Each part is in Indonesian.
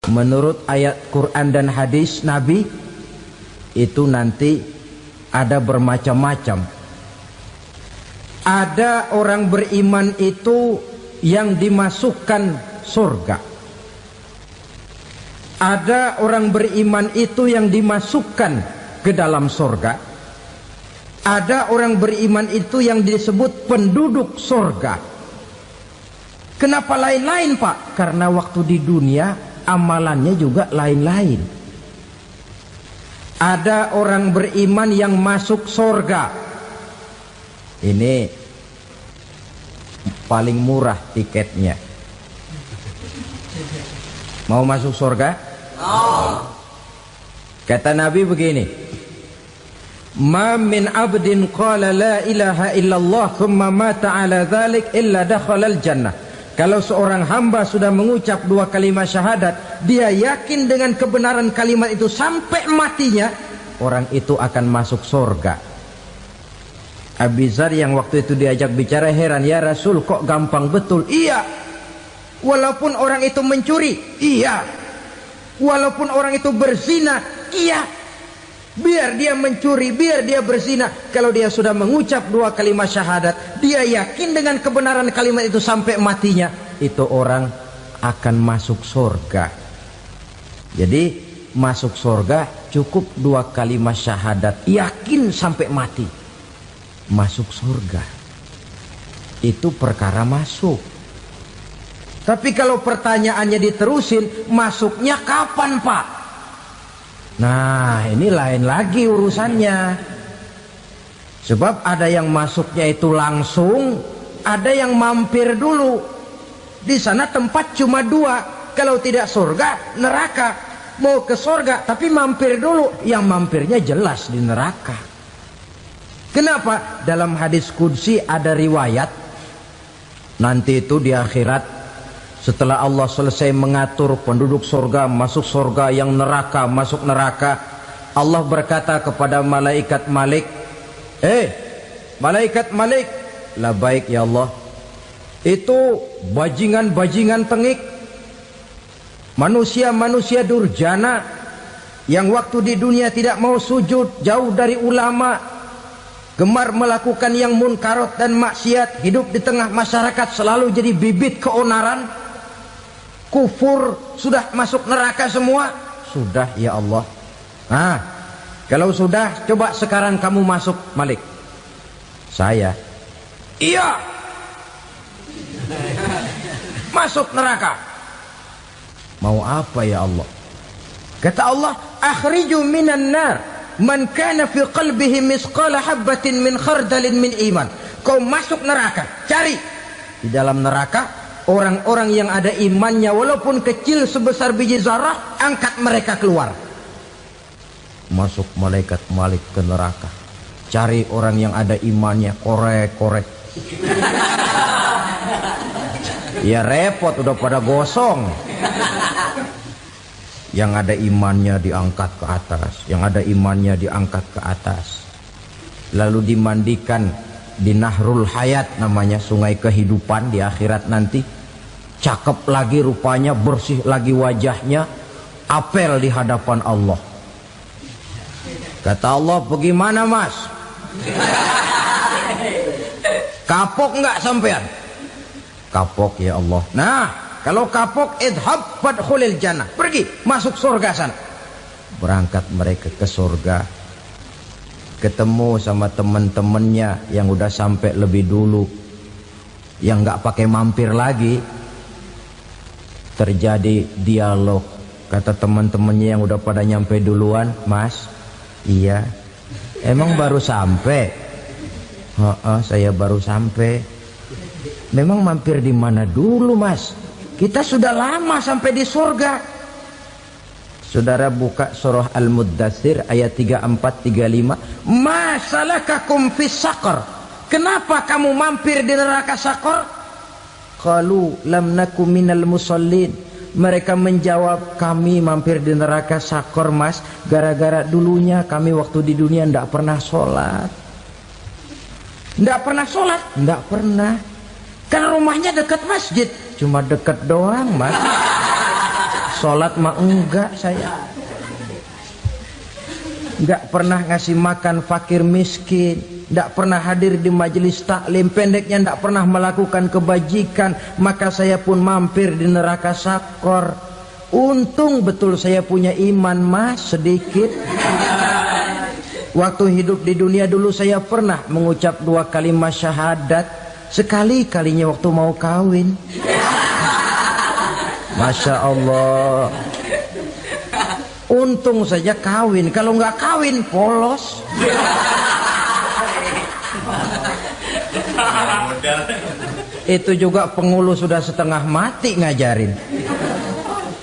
menurut ayat Quran dan hadis Nabi itu nanti ada bermacam-macam. Ada orang beriman itu yang dimasukkan surga. Ada orang beriman itu yang dimasukkan ke dalam surga. Ada orang beriman itu yang disebut penduduk surga. Kenapa lain-lain, Pak? Karena waktu di dunia amalannya juga lain-lain. Ada orang beriman yang masuk surga. Ini paling murah tiketnya. Mau masuk surga? Kata Nabi begini, ma min abdin qala la ilaha illallah thumma mata ala dhalik illa dakhalal jannah. Kalau seorang hamba sudah mengucap dua kalimat syahadat, dia yakin dengan kebenaran kalimat itu sampai matinya, orang itu akan masuk surga. Abi Dzar yang waktu itu diajak bicara heran, ya Rasul kok gampang betul? Iya. Walaupun orang itu mencuri, iya. Walaupun orang itu berzina, iya. Biar dia mencuri, biar dia berzina, kalau dia sudah mengucap dua kalimat syahadat, dia yakin dengan kebenaran kalimat itu sampai matinya, itu orang akan masuk surga. Jadi masuk surga cukup dua kalimat syahadat, yakin sampai mati, masuk surga. Itu perkara masuk. Tapi kalau pertanyaannya diterusin, masuknya kapan, Pak? Nah, ini lain lagi urusannya. Sebab ada yang masuknya itu langsung, ada yang mampir dulu. Di sana tempat cuma dua, kalau tidak surga, neraka. Mau ke surga tapi mampir dulu, yang mampirnya jelas di neraka. Kenapa? Dalam hadis qudsi ada riwayat, nanti itu di akhirat, setelah Allah selesai mengatur penduduk surga masuk surga, yang neraka masuk neraka, Allah berkata kepada malaikat Malik, malaikat Malik, labaik ya Allah, itu bajingan-bajingan tengik, manusia-manusia durjana yang waktu di dunia tidak mau sujud, jauh dari ulama, gemar melakukan yang munkarat dan maksiat, hidup di tengah masyarakat selalu jadi bibit keonaran, kufur, sudah masuk neraka semua. Sudah ya Allah. Nah, kalau sudah, coba sekarang kamu masuk, Malik. Saya, iya, masuk neraka. Mau apa ya Allah? Kata Allah, akhriju minan nar man kana fi qalbihi misqala habatin min khardalin min iman. Kau masuk neraka, cari di dalam neraka orang-orang yang ada imannya walaupun kecil sebesar biji zarah, angkat mereka keluar. Masuk malaikat Malik ke neraka, cari orang yang ada imannya, korek-korek. Ya repot, udah pada gosong. Yang ada imannya diangkat ke atas, yang ada imannya diangkat ke atas, lalu dimandikan di Nahrul Hayat, namanya sungai kehidupan di akhirat nanti. Cakep lagi rupanya, bersih lagi wajahnya, apel di hadapan Allah. Kata Allah, bagaimana mas? Kapok nggak sampean? Kapok ya Allah. Nah, kalau kapok, idhab fadkhulil jannah, pergi masuk surga sana. Berangkat mereka ke surga, ketemu sama teman-temannya yang udah sampai lebih dulu, yang nggak pakai mampir lagi. Terjadi dialog. Kata teman-temannya yang udah pada nyampe duluan, mas, iya, emang baru sampai? Saya baru sampai. Memang mampir di mana dulu mas? Kita sudah lama sampai di surga. Saudara buka surah Al-Muddatsir ayat 34-35. Ma salakakum fis saqar? Kenapa kamu mampir di neraka Saqar? Qalu lam naku minal musallin. Mereka menjawab, kami mampir di neraka Saqar mas, gara-gara dulunya kami waktu di dunia ndak pernah sholat. Ndak pernah sholat? Ndak pernah. Kan rumahnya dekat masjid, cuma dekat doang mas. Sholat mah enggak saya. Enggak pernah ngasih makan fakir miskin, enggak pernah hadir di majelis taklim, pendeknya enggak pernah melakukan kebajikan, maka saya pun mampir di neraka sakor. Untung betul saya punya iman mas sedikit. Waktu hidup di dunia dulu saya pernah mengucap 2 kalimat syahadat, sekali-kalinya waktu mau kawin. Masya Allah. Untung saja kawin, kalau nggak kawin polos. Itu juga pengulu sudah setengah mati ngajarin.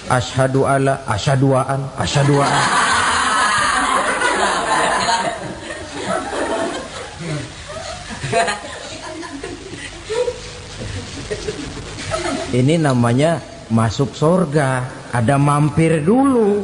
Asyhadu alla, asyaduaan, asyaduaan. Ini namanya masuk surga, ada mampir dulu.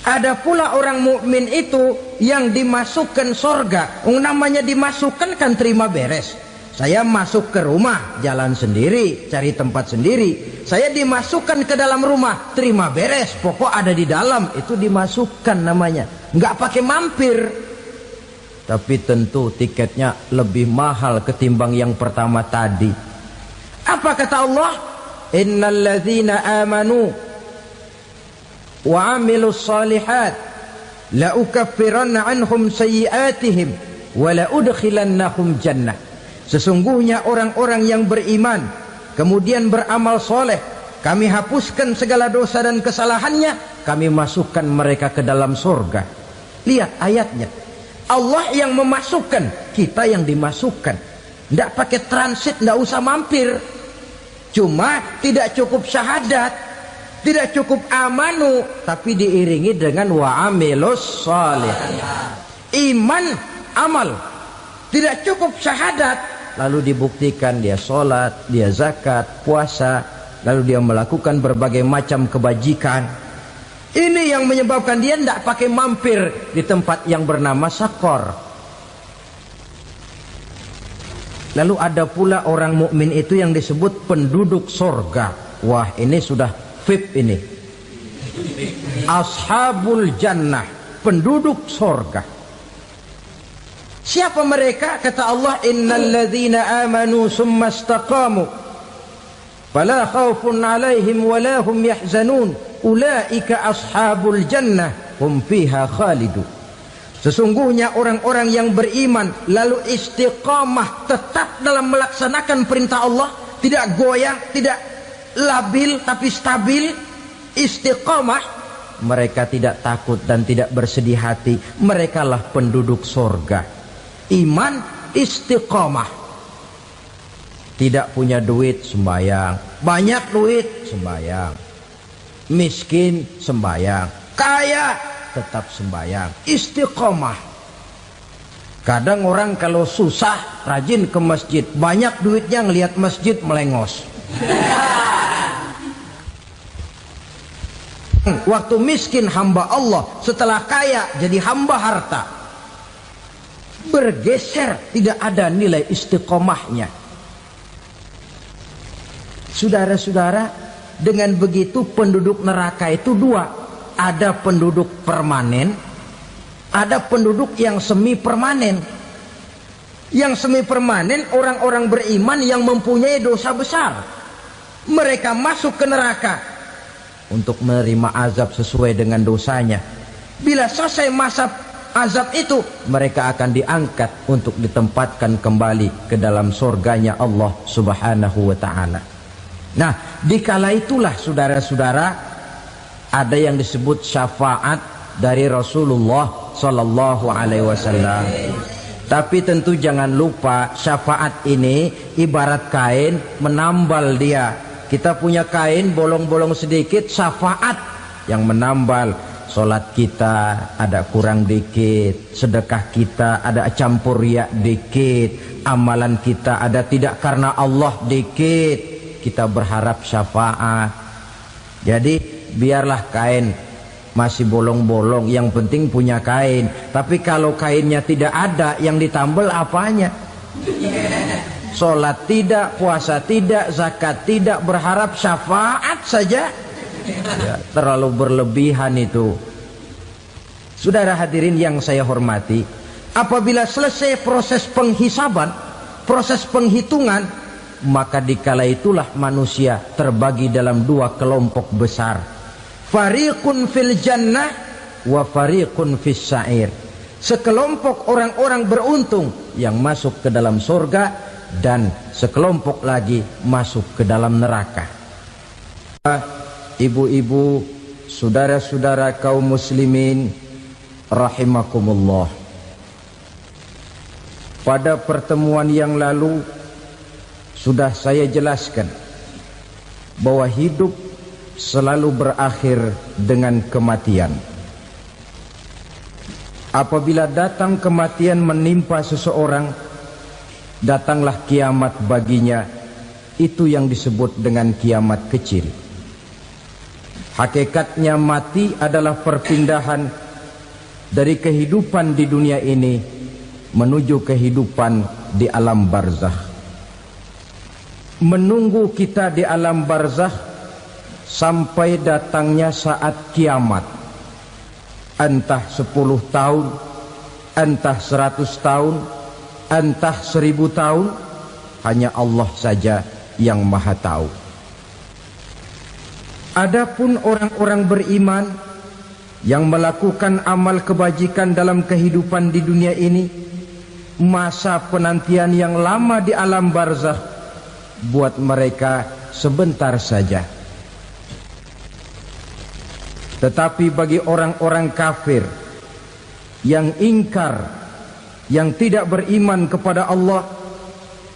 Ada pula orang mukmin itu yang dimasukkan surga. Namanya dimasukkan kan terima beres. Saya masuk ke rumah, jalan sendiri, cari tempat sendiri. Saya dimasukkan ke dalam rumah, terima beres. Pokok ada di dalam, itu dimasukkan namanya. Nggak pakai mampir. Tapi tentu tiketnya lebih mahal ketimbang yang pertama tadi. Apa kata Allah? Innal ladzina amanu wa amilus salihat la ukaffiranna anhum sayyi'atihim wa la udkhilannahum jannah. Sesungguhnya orang-orang yang beriman kemudian beramal soleh, kami hapuskan segala dosa dan kesalahannya, kami masukkan mereka ke dalam surga. Lihat ayatnya, Allah yang memasukkan, kita yang dimasukkan. Tidak pakai transit, tidak usah mampir. Cuma tidak cukup syahadat, tidak cukup amanu, tapi diiringi dengan wa amilus salih. Iman, amal. Tidak cukup syahadat, lalu dibuktikan dia sholat, dia zakat, puasa, lalu dia melakukan berbagai macam kebajikan. Ini yang menyebabkan dia tidak pakai mampir di tempat yang bernama sakor. Lalu ada pula orang mukmin itu yang disebut penduduk sorga. Wah, ini sudah VIP ini. Ashabul jannah, penduduk sorga. Siapa mereka? Kata Allah, innal ladzina amanu summa istaqamu fala khaufun alaihim wala hum yahzanun ulaika ashabul jannah hum fiha khalidun. Sesungguhnya orang-orang yang beriman lalu istiqamah, tetap dalam melaksanakan perintah Allah, tidak goyang, tidak labil tapi stabil, istiqamah, mereka tidak takut dan tidak bersedih hati. Merekalah penduduk surga. Iman, istiqamah. Tidak punya duit, sembahyang. Banyak duit, sembahyang. Miskin, sembahyang. Kaya, tetap sembahyang. Istiqamah. Kadang orang kalau susah rajin ke masjid, banyak duitnya ngelihat masjid melengos. Waktu miskin hamba Allah, setelah kaya jadi hamba harta. Bergeser, tidak ada nilai istiqomahnya. Saudara-saudara, dengan begitu penduduk neraka itu dua. Ada penduduk permanen, ada penduduk yang semi permanen. Yang semi permanen orang-orang beriman yang mempunyai dosa besar. Mereka masuk ke neraka untuk menerima azab sesuai dengan dosanya. Bila selesai masa azab itu, mereka akan diangkat untuk ditempatkan kembali ke dalam surganya Allah Subhanahu wa ta'ala. Nah, dikala itulah saudara-saudara, ada yang disebut syafaat dari Rasulullah Sallallahu Alaihi Wasallam. Tapi tentu jangan lupa, syafaat ini ibarat kain menambal dia. Kita punya kain bolong-bolong sedikit, syafaat yang menambal. Sholat kita ada kurang dikit, sedekah kita ada campur riak dikit, amalan kita ada tidak karena Allah dikit, kita berharap syafaat. Jadi biarlah kain masih bolong-bolong, yang penting punya kain. Tapi kalau kainnya tidak ada, yang ditambal apanya? sholat tidak, puasa tidak, zakat tidak, berharap syafaat saja. Ya, terlalu berlebihan itu. Saudara hadirin yang saya hormati, apabila selesai proses penghisaban, proses penghitungan, maka dikala itulah manusia terbagi dalam dua kelompok besar. Fariqun fil jannah wa fariqun fis sa'ir. Sekelompok orang-orang beruntung yang masuk ke dalam surga, dan sekelompok lagi masuk ke dalam neraka. Ibu-ibu, saudara-saudara kaum muslimin rahimakumullah, pada pertemuan yang lalu sudah saya jelaskan bahwa hidup selalu berakhir dengan kematian. Apabila datang kematian menimpa seseorang, datanglah kiamat baginya. Itu yang disebut dengan kiamat kecil. Hakikatnya mati adalah perpindahan dari kehidupan di dunia ini menuju kehidupan di alam barzakh. Menunggu kita di alam barzakh sampai datangnya saat kiamat. Entah 10 tahun, entah 100 tahun, entah 1000 tahun, hanya Allah saja yang maha tahu. Adapun orang-orang beriman yang melakukan amal kebajikan dalam kehidupan di dunia ini, masa penantian yang lama di alam barzakh buat mereka sebentar saja. Tetapi bagi orang-orang kafir yang ingkar, yang tidak beriman kepada Allah,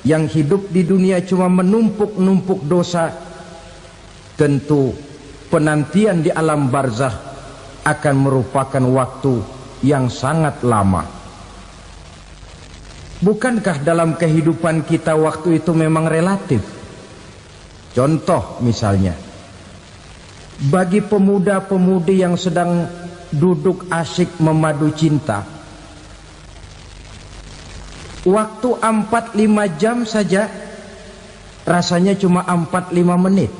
yang hidup di dunia cuma menumpuk-numpuk dosa, tentu penantian di alam barzakh akan merupakan waktu yang sangat lama. Bukankah dalam kehidupan kita waktu itu memang relatif? Contoh misalnya, bagi pemuda-pemudi yang sedang duduk asyik memadu cinta, waktu 4-5 jam saja rasanya cuma 4-5 menit.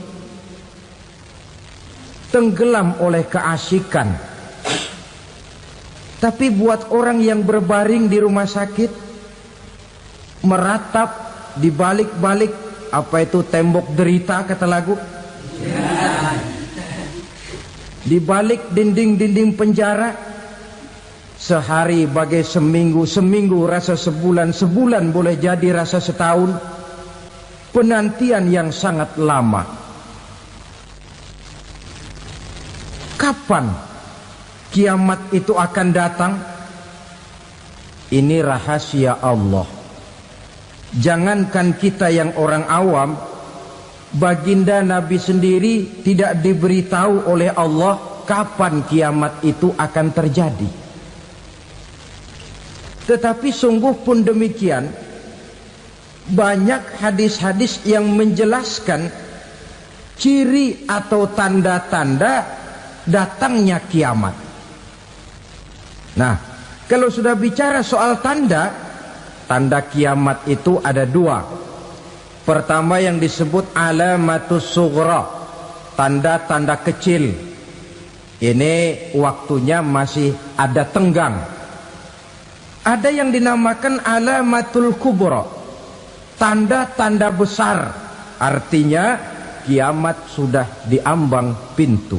Tenggelam oleh keasikan. Tapi buat orang yang berbaring di rumah sakit, meratap di balik-balik apa itu tembok derita kata lagu, di balik dinding-dinding penjara, sehari bagai seminggu, seminggu rasa sebulan, sebulan boleh jadi rasa setahun. Penantian yang sangat lama. Kapan kiamat itu akan datang? Ini rahasia Allah. Jangankan kita yang orang awam, baginda Nabi sendiri tidak diberitahu oleh Allah kapan kiamat itu akan terjadi. Tetapi sungguh pun demikian, banyak hadis-hadis yang menjelaskan ciri atau tanda-tanda datangnya kiamat. Nah, kalau sudah bicara soal tanda, tanda kiamat itu ada dua. Pertama yang disebut alamatus sughra, tanda-tanda kecil. Ini waktunya masih ada tenggang. Ada yang dinamakan alamatul kubra, tanda-tanda besar. Artinya kiamat sudah diambang pintu.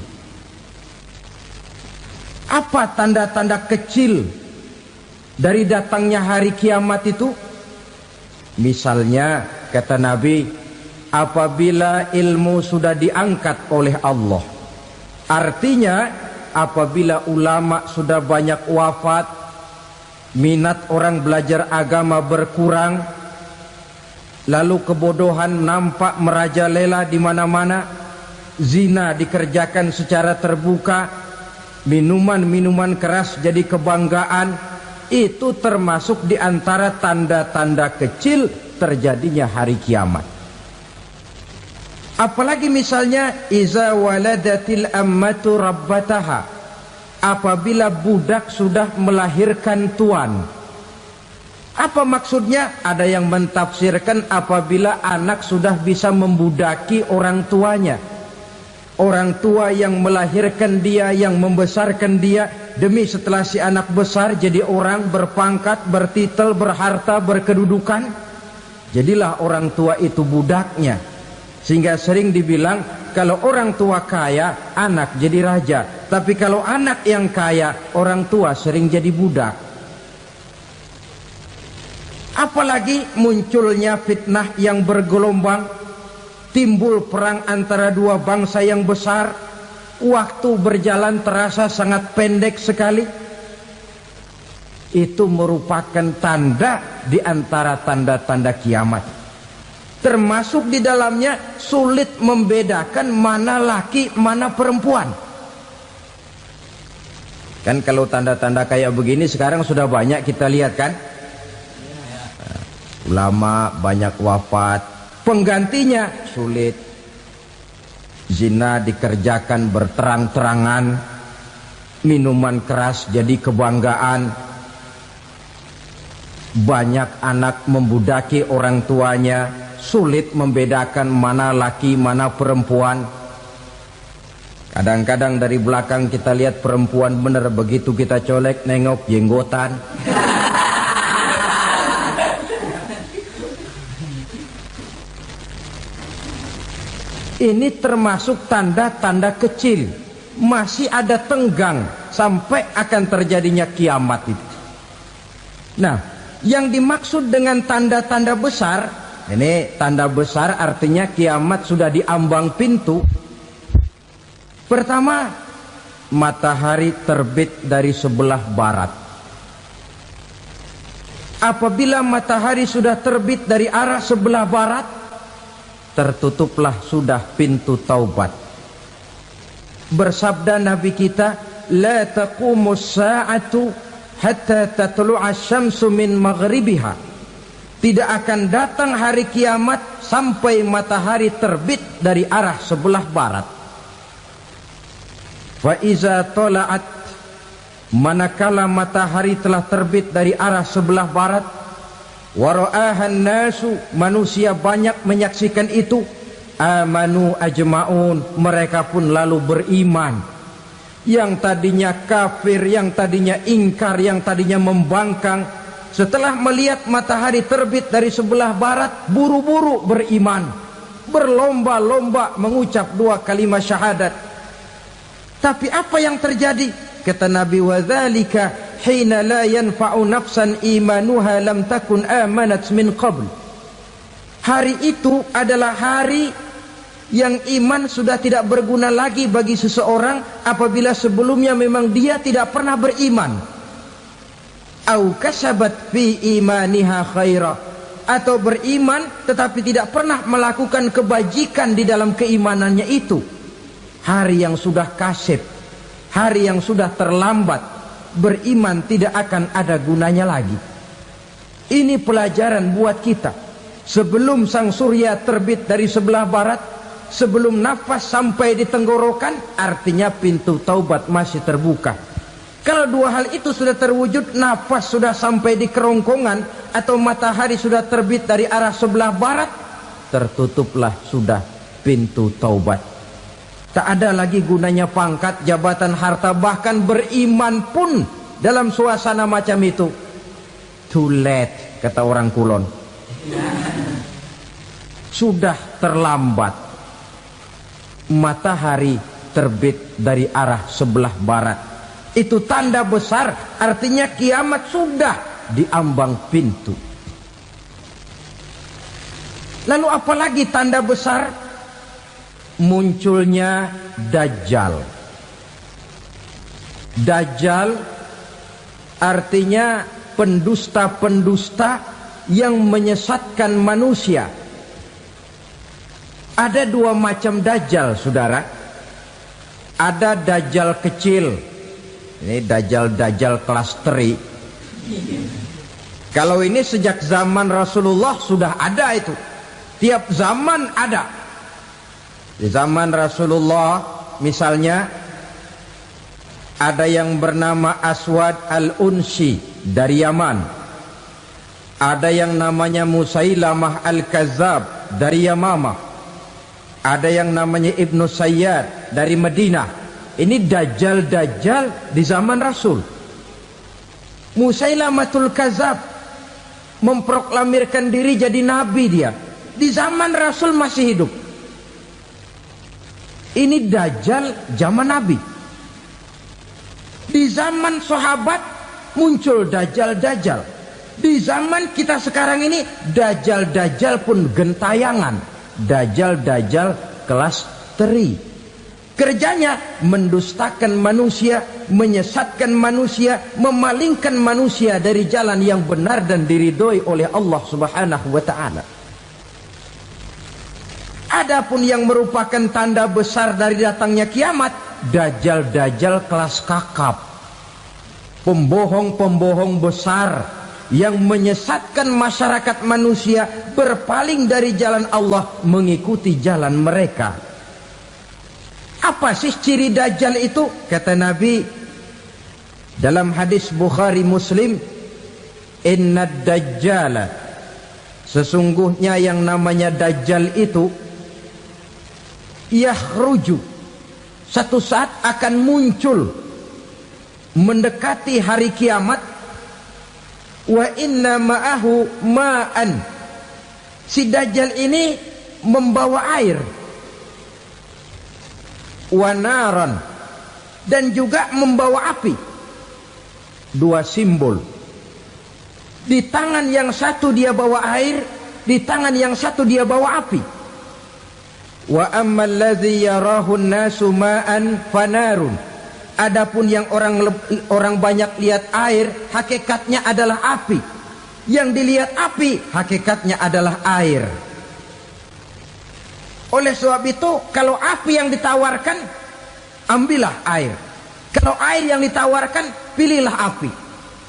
Apa tanda-tanda kecil dari datangnya hari kiamat itu? Misalnya kata Nabi, apabila ilmu sudah diangkat oleh Allah, artinya apabila ulama sudah banyak wafat, minat orang belajar agama berkurang, lalu kebodohan nampak merajalela di mana-mana, zina dikerjakan secara terbuka, minuman-minuman keras jadi kebanggaan, itu termasuk di antara tanda-tanda kecil terjadinya hari kiamat. Apalagi misalnya iza waladatil ammatu rabbataha, apabila budak sudah melahirkan tuan. Apa maksudnya? Ada yang mentafsirkan apabila anak sudah bisa membudaki orang tuanya. Orang tua yang melahirkan dia, yang membesarkan dia, demi setelah si anak besar jadi orang berpangkat, bertitel, berharta, berkedudukan, jadilah orang tua itu budaknya. Sehingga sering dibilang kalau orang tua kaya, anak jadi raja. Tapi kalau anak yang kaya, orang tua sering jadi budak. Apalagi munculnya fitnah yang bergelombang, timbul perang antara dua bangsa yang besar, waktu berjalan terasa sangat pendek sekali. Itu merupakan tanda di antara tanda-tanda kiamat. Termasuk di dalamnya sulit membedakan mana laki, mana perempuan. Kan kalau tanda-tanda kayak begini sekarang sudah banyak kita lihat kan. Ulama banyak wafat, penggantinya sulit. Zina dikerjakan berterang-terangan, minuman keras jadi kebanggaan, banyak anak membudaki orang tuanya, sulit membedakan mana laki mana perempuan. Kadang-kadang dari belakang kita lihat perempuan bener, begitu kita colek nengok jenggotan. Ini termasuk tanda-tanda kecil. Masih ada tenggang sampai akan terjadinya kiamat itu. Nah, yang dimaksud dengan tanda-tanda besar, ini tanda besar artinya kiamat sudah diambang pintu. Pertama, matahari terbit dari sebelah barat. Apabila matahari sudah terbit dari arah sebelah barat, tertutuplah sudah pintu taubat. Bersabda Nabi kita, la taqumus sa'atu hatta tatlu'a syamsu min maghribiha. Tidak akan datang hari kiamat sampai matahari terbit dari arah sebelah barat. Fa iza tala'at, manakala matahari telah terbit dari arah sebelah barat, wara'ahan nasu, manusia banyak menyaksikan itu, amanu ajma'un, mereka pun lalu beriman. Yang tadinya kafir, yang tadinya ingkar, yang tadinya membangkang, setelah melihat matahari terbit dari sebelah barat, buru-buru beriman, berlomba-lomba mengucap dua kalimat syahadat. Tapi apa yang terjadi? Kata Nabi, wadzalika hina la yanfa'u nafsan imanuha lam takun amanat min qabl. Hari itu adalah hari yang iman sudah tidak berguna lagi bagi seseorang apabila sebelumnya memang dia tidak pernah beriman. Au kasabat fi imaniha khaira, atau beriman tetapi tidak pernah melakukan kebajikan di dalam keimanannya itu. Hari yang sudah kasib, hari yang sudah terlambat, beriman tidak akan ada gunanya lagi. Ini pelajaran buat kita. Sebelum sang surya terbit dari sebelah barat, sebelum nafas sampai di tenggorokan, artinya pintu taubat masih terbuka. Kalau dua hal itu sudah terwujud, nafas sudah sampai di kerongkongan atau matahari sudah terbit dari arah sebelah barat, tertutuplah sudah pintu taubat. Tak ada lagi gunanya pangkat, jabatan, harta, bahkan beriman pun dalam suasana macam itu. Too late, kata orang Kulon. Sudah terlambat. Matahari terbit dari arah sebelah barat. Itu tanda besar, artinya kiamat sudah diambang pintu. Lalu apalagi tanda besar? Munculnya Dajjal. Dajjal artinya pendusta-pendusta yang menyesatkan manusia. Ada dua macam Dajjal, saudara. Ada Dajjal kecil. Ini Dajjal kelas teri. Kalau ini sejak zaman Rasulullah sudah ada itu. Tiap zaman ada. Di zaman Rasulullah misalnya ada yang bernama Aswad al-Unsi dari Yaman. Ada yang namanya Musailamah Al-Kazzab dari Yamamah. Ada yang namanya Ibnu Sayyad dari Madinah. Ini dajjal-dajjal di zaman Rasul. Musailamatul Kazzab memproklamirkan diri jadi nabi dia. Di zaman Rasul masih hidup. Ini dajjal zaman Nabi. Di zaman sahabat muncul dajjal-dajjal. Di zaman kita sekarang ini dajjal-dajjal pun gentayangan. Dajjal-dajjal kelas teri. Kerjanya mendustakan manusia, menyesatkan manusia, memalingkan manusia dari jalan yang benar dan diridhoi oleh Allah Subhanahu wa taala. Adapun yang merupakan tanda besar dari datangnya kiamat, dajjal-dajjal kelas kakap. Pembohong-pembohong besar yang menyesatkan masyarakat manusia berpaling dari jalan Allah mengikuti jalan mereka. Apa sih ciri dajjal itu? Kata Nabi dalam hadis Bukhari Muslim, inna dajjala, sesungguhnya yang namanya dajjal itu yakhruju, satu saat akan muncul mendekati hari kiamat. Wa inna ma'ahu ma'an, si dajjal ini membawa air. Wa naran, dan juga membawa api. Dua simbol. Di tangan yang satu dia bawa air, di tangan yang satu dia bawa api. Wa ammal ladzi yarahu an-nasu ma'an fanarun, adapun yang orang banyak lihat air, hakikatnya adalah api. Yang dilihat api, hakikatnya adalah air. Oleh sebab itu, kalau api yang ditawarkan, ambillah air. Kalau air yang ditawarkan, pilihlah api.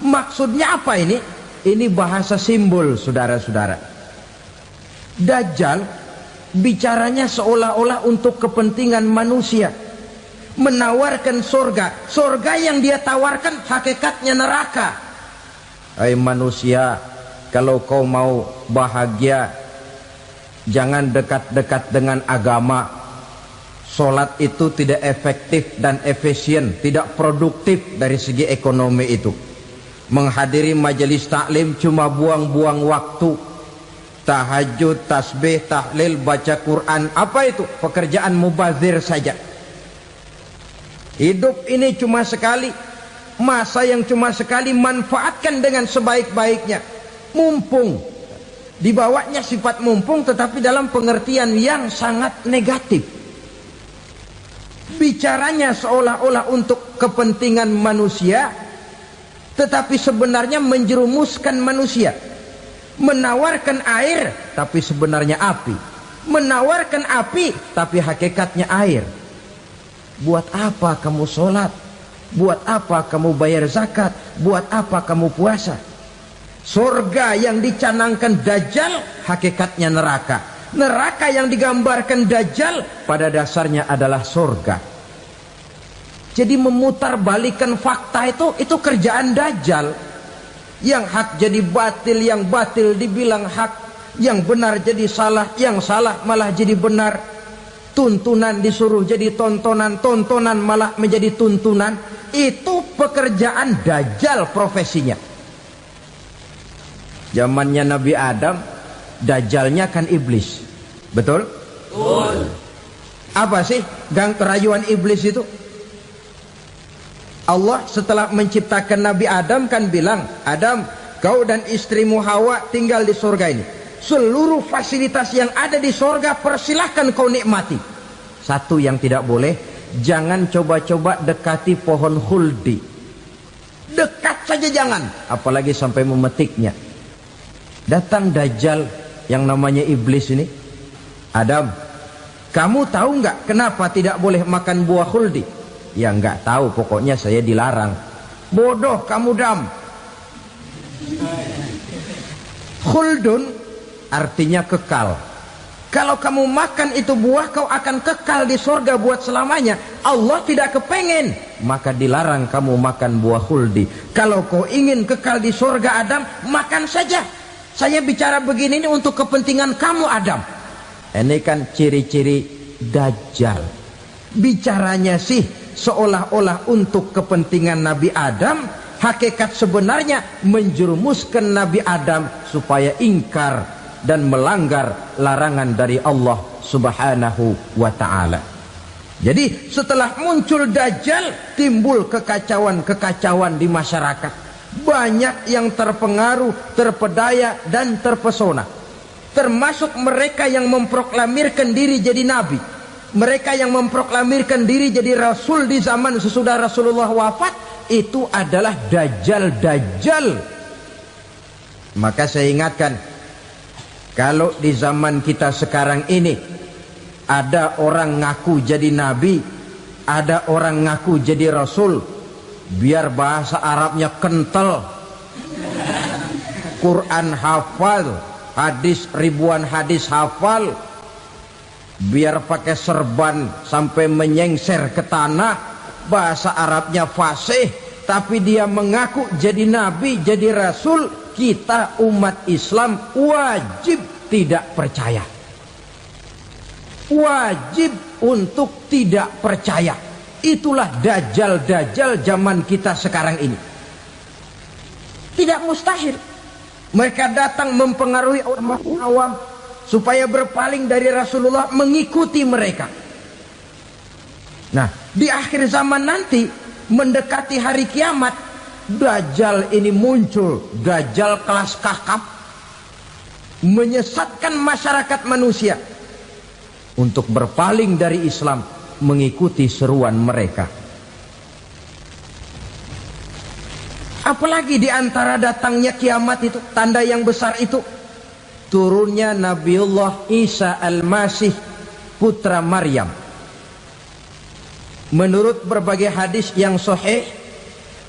Maksudnya apa ini? Ini bahasa simbol, saudara-saudara. Dajjal bicaranya seolah-olah untuk kepentingan manusia. Menawarkan surga. Surga yang dia tawarkan hakikatnya neraka. Hai manusia, kalau kau mau bahagia, jangan dekat-dekat dengan agama. Solat itu tidak efektif dan efisien, tidak produktif dari segi ekonomi itu. Menghadiri majelis taklim cuma buang-buang waktu. Tahajud, tasbih, tahlil, baca Quran, apa itu? Pekerjaan mubazir saja. Hidup ini cuma sekali, masa yang cuma sekali, manfaatkan dengan sebaik-baiknya. Mumpung, dibawanya sifat mumpung tetapi dalam pengertian yang sangat negatif. Bicaranya seolah-olah untuk kepentingan manusia, tetapi sebenarnya menjerumuskan manusia. Menawarkan air tapi sebenarnya api. Menawarkan api tapi hakikatnya air. Buat apa kamu sholat? Buat apa kamu bayar zakat? Buat apa kamu puasa? Surga yang dicanangkan dajjal hakikatnya neraka. Neraka yang digambarkan dajjal pada dasarnya adalah surga. Jadi memutarbalikkan fakta itu kerjaan dajjal. Yang hak jadi batil, yang batil dibilang hak, yang benar jadi salah, yang salah malah jadi benar. Tuntunan disuruh jadi tontonan, tontonan malah menjadi tuntunan. Itu pekerjaan dajjal profesinya. Zamannya Nabi Adam, dajjalnya kan iblis. Betul? Betul. Apa sih gang kerayuan iblis itu? Allah setelah menciptakan Nabi Adam kan bilang, Adam, kau dan istrimu Hawa tinggal di surga ini. Seluruh fasilitas yang ada di surga persilahkan kau nikmati. Satu yang tidak boleh, jangan coba-coba dekati pohon khuldi. Dekat saja jangan, apalagi sampai memetiknya. Datang dajjal yang namanya iblis ini. Adam, kamu tahu nggak kenapa tidak boleh makan buah khuldi? Ya nggak tahu, pokoknya saya dilarang. Bodoh kamu Dam. Khuldun artinya kekal. Kalau kamu makan itu buah, kau akan kekal di surga buat selamanya. Allah tidak kepengen, maka dilarang kamu makan buah khuldi. Kalau kau ingin kekal di surga Adam, makan saja. Saya bicara begini ini untuk kepentingan kamu Adam. Ini kan ciri-ciri Dajjal. Bicaranya sih seolah-olah untuk kepentingan Nabi Adam, hakikat sebenarnya menjerumuskan Nabi Adam supaya ingkar dan melanggar larangan dari Allah Subhanahu wa ta'ala. Jadi setelah muncul Dajjal, timbul kekacauan-kekacauan di masyarakat. Banyak yang terpengaruh, terpedaya dan terpesona. Termasuk mereka yang memproklamirkan diri jadi nabi, mereka yang memproklamirkan diri jadi rasul di zaman sesudah Rasulullah wafat. Itu adalah Dajjal. Maka saya ingatkan, kalau di zaman kita sekarang ini ada orang ngaku jadi nabi, ada orang ngaku jadi rasul, biar bahasa Arabnya kental, Quran hafal, hadis ribuan hadis hafal, biar pakai serban sampai menyengser ke tanah, bahasa Arabnya fasih, tapi dia mengaku jadi nabi, jadi rasul, kita umat Islam wajib tidak percaya. Wajib untuk tidak percaya. Itulah Dajjal zaman kita sekarang ini. Tidak mustahil mereka datang mempengaruhi orang awam supaya berpaling dari Rasulullah, mengikuti mereka. Nah, di akhir zaman nanti, mendekati hari kiamat, Dajjal ini muncul. Dajjal kelas kakap, menyesatkan masyarakat manusia untuk berpaling dari Islam, mengikuti seruan mereka. Apalagi di antara datangnya kiamat itu, tanda yang besar itu, turunnya Nabiullah Isa Al-Masih, putra Maryam. Menurut berbagai hadis yang sahih,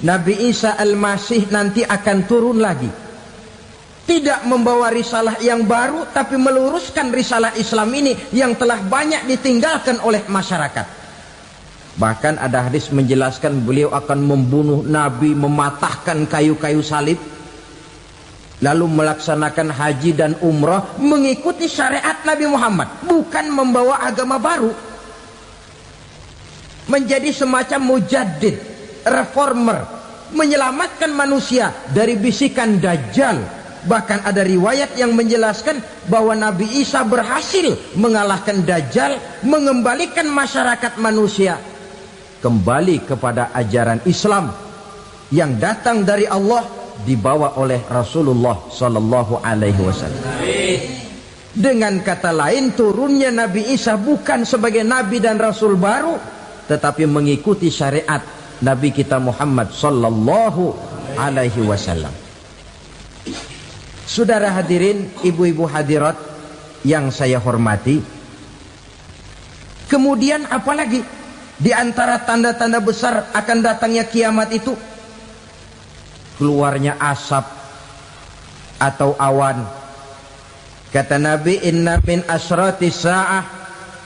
Nabi Isa Al-Masih nanti akan turun lagi. Tidak membawa risalah yang baru, tapi meluruskan risalah Islam ini yang telah banyak ditinggalkan oleh masyarakat. Bahkan ada hadis menjelaskan beliau akan membunuh Nabi, mematahkan kayu-kayu salib, lalu melaksanakan haji dan umrah mengikuti syariat Nabi Muhammad, bukan membawa agama baru. Menjadi semacam mujaddid, reformer, menyelamatkan manusia dari bisikan Dajjal. Bahkan ada riwayat yang menjelaskan bahwa Nabi Isa berhasil mengalahkan Dajjal, mengembalikan masyarakat manusia kembali kepada ajaran Islam yang datang dari Allah, dibawa oleh Rasulullah Sallallahu Alaihi Wasallam. Dengan kata lain, turunnya Nabi Isa bukan sebagai Nabi dan Rasul baru, tetapi mengikuti syariat Nabi kita Muhammad Sallallahu Alaihi Wasallam. Saudara hadirin, ibu-ibu hadirat yang saya hormati, kemudian apalagi di antara tanda-tanda besar akan datangnya kiamat itu? Keluarnya asap atau awan. Kata Nabi, inna min asrati sa'ah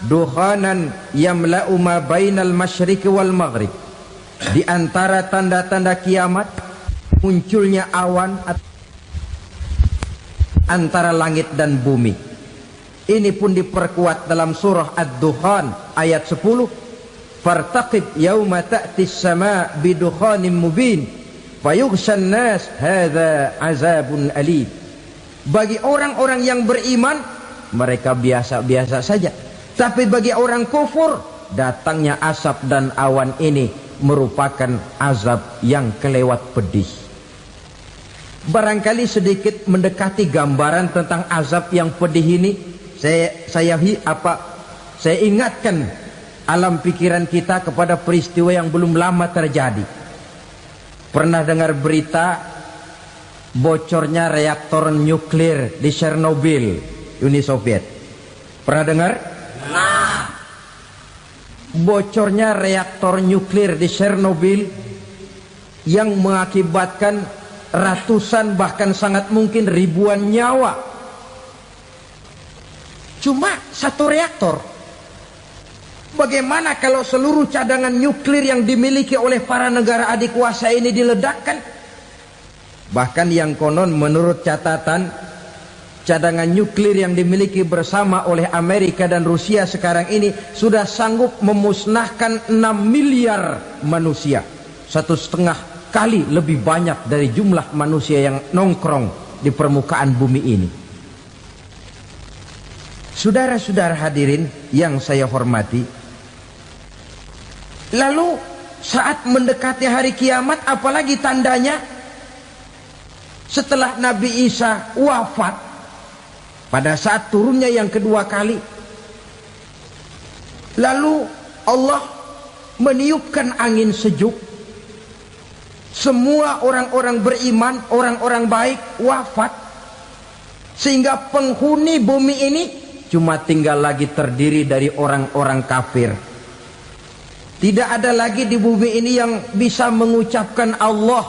dukhanan yamla'u ma bainal masyriqi wal maghrib. Di antara tanda-tanda kiamat, munculnya awan antara langit dan bumi. Ini pun diperkuat dalam surah Ad-Dukhan ayat 10. Fartaqib yauma ta'tis sama bidukhanim mubin fayughshan nas hadza azabun alim. Bagi orang-orang yang beriman, mereka biasa-biasa saja. Tapi bagi orang kufur, datangnya asap dan awan ini merupakan azab yang kelewat pedih. Barangkali sedikit mendekati gambaran tentang azab yang pedih ini, saya ingatkan alam pikiran kita kepada peristiwa yang belum lama terjadi. Pernah dengar berita bocornya reaktor nuklir di Chernobyl, Uni Soviet? Pernah dengar? Bocornya reaktor nuklir di Chernobyl yang mengakibatkan ratusan, bahkan sangat mungkin ribuan nyawa. Cuma satu reaktor. Bagaimana kalau seluruh cadangan nuklir yang dimiliki oleh para negara adikuasa ini diledakkan? Bahkan yang konon menurut catatan cadangan nuklir yang dimiliki bersama oleh Amerika dan Rusia sekarang ini sudah sanggup memusnahkan 6 miliar manusia, 1,5 kali lebih banyak dari jumlah manusia yang nongkrong di permukaan bumi ini. Saudara-saudara hadirin yang saya hormati, lalu saat mendekati hari kiamat, apalagi tandanya? Setelah Nabi Isa wafat, pada saat turunnya yang kedua kali, lalu Allah meniupkan angin sejuk. Semua orang-orang beriman, orang-orang baik wafat, sehingga penghuni bumi ini cuma tinggal lagi terdiri dari orang-orang kafir. Tidak ada lagi di bumi ini yang bisa mengucapkan Allah.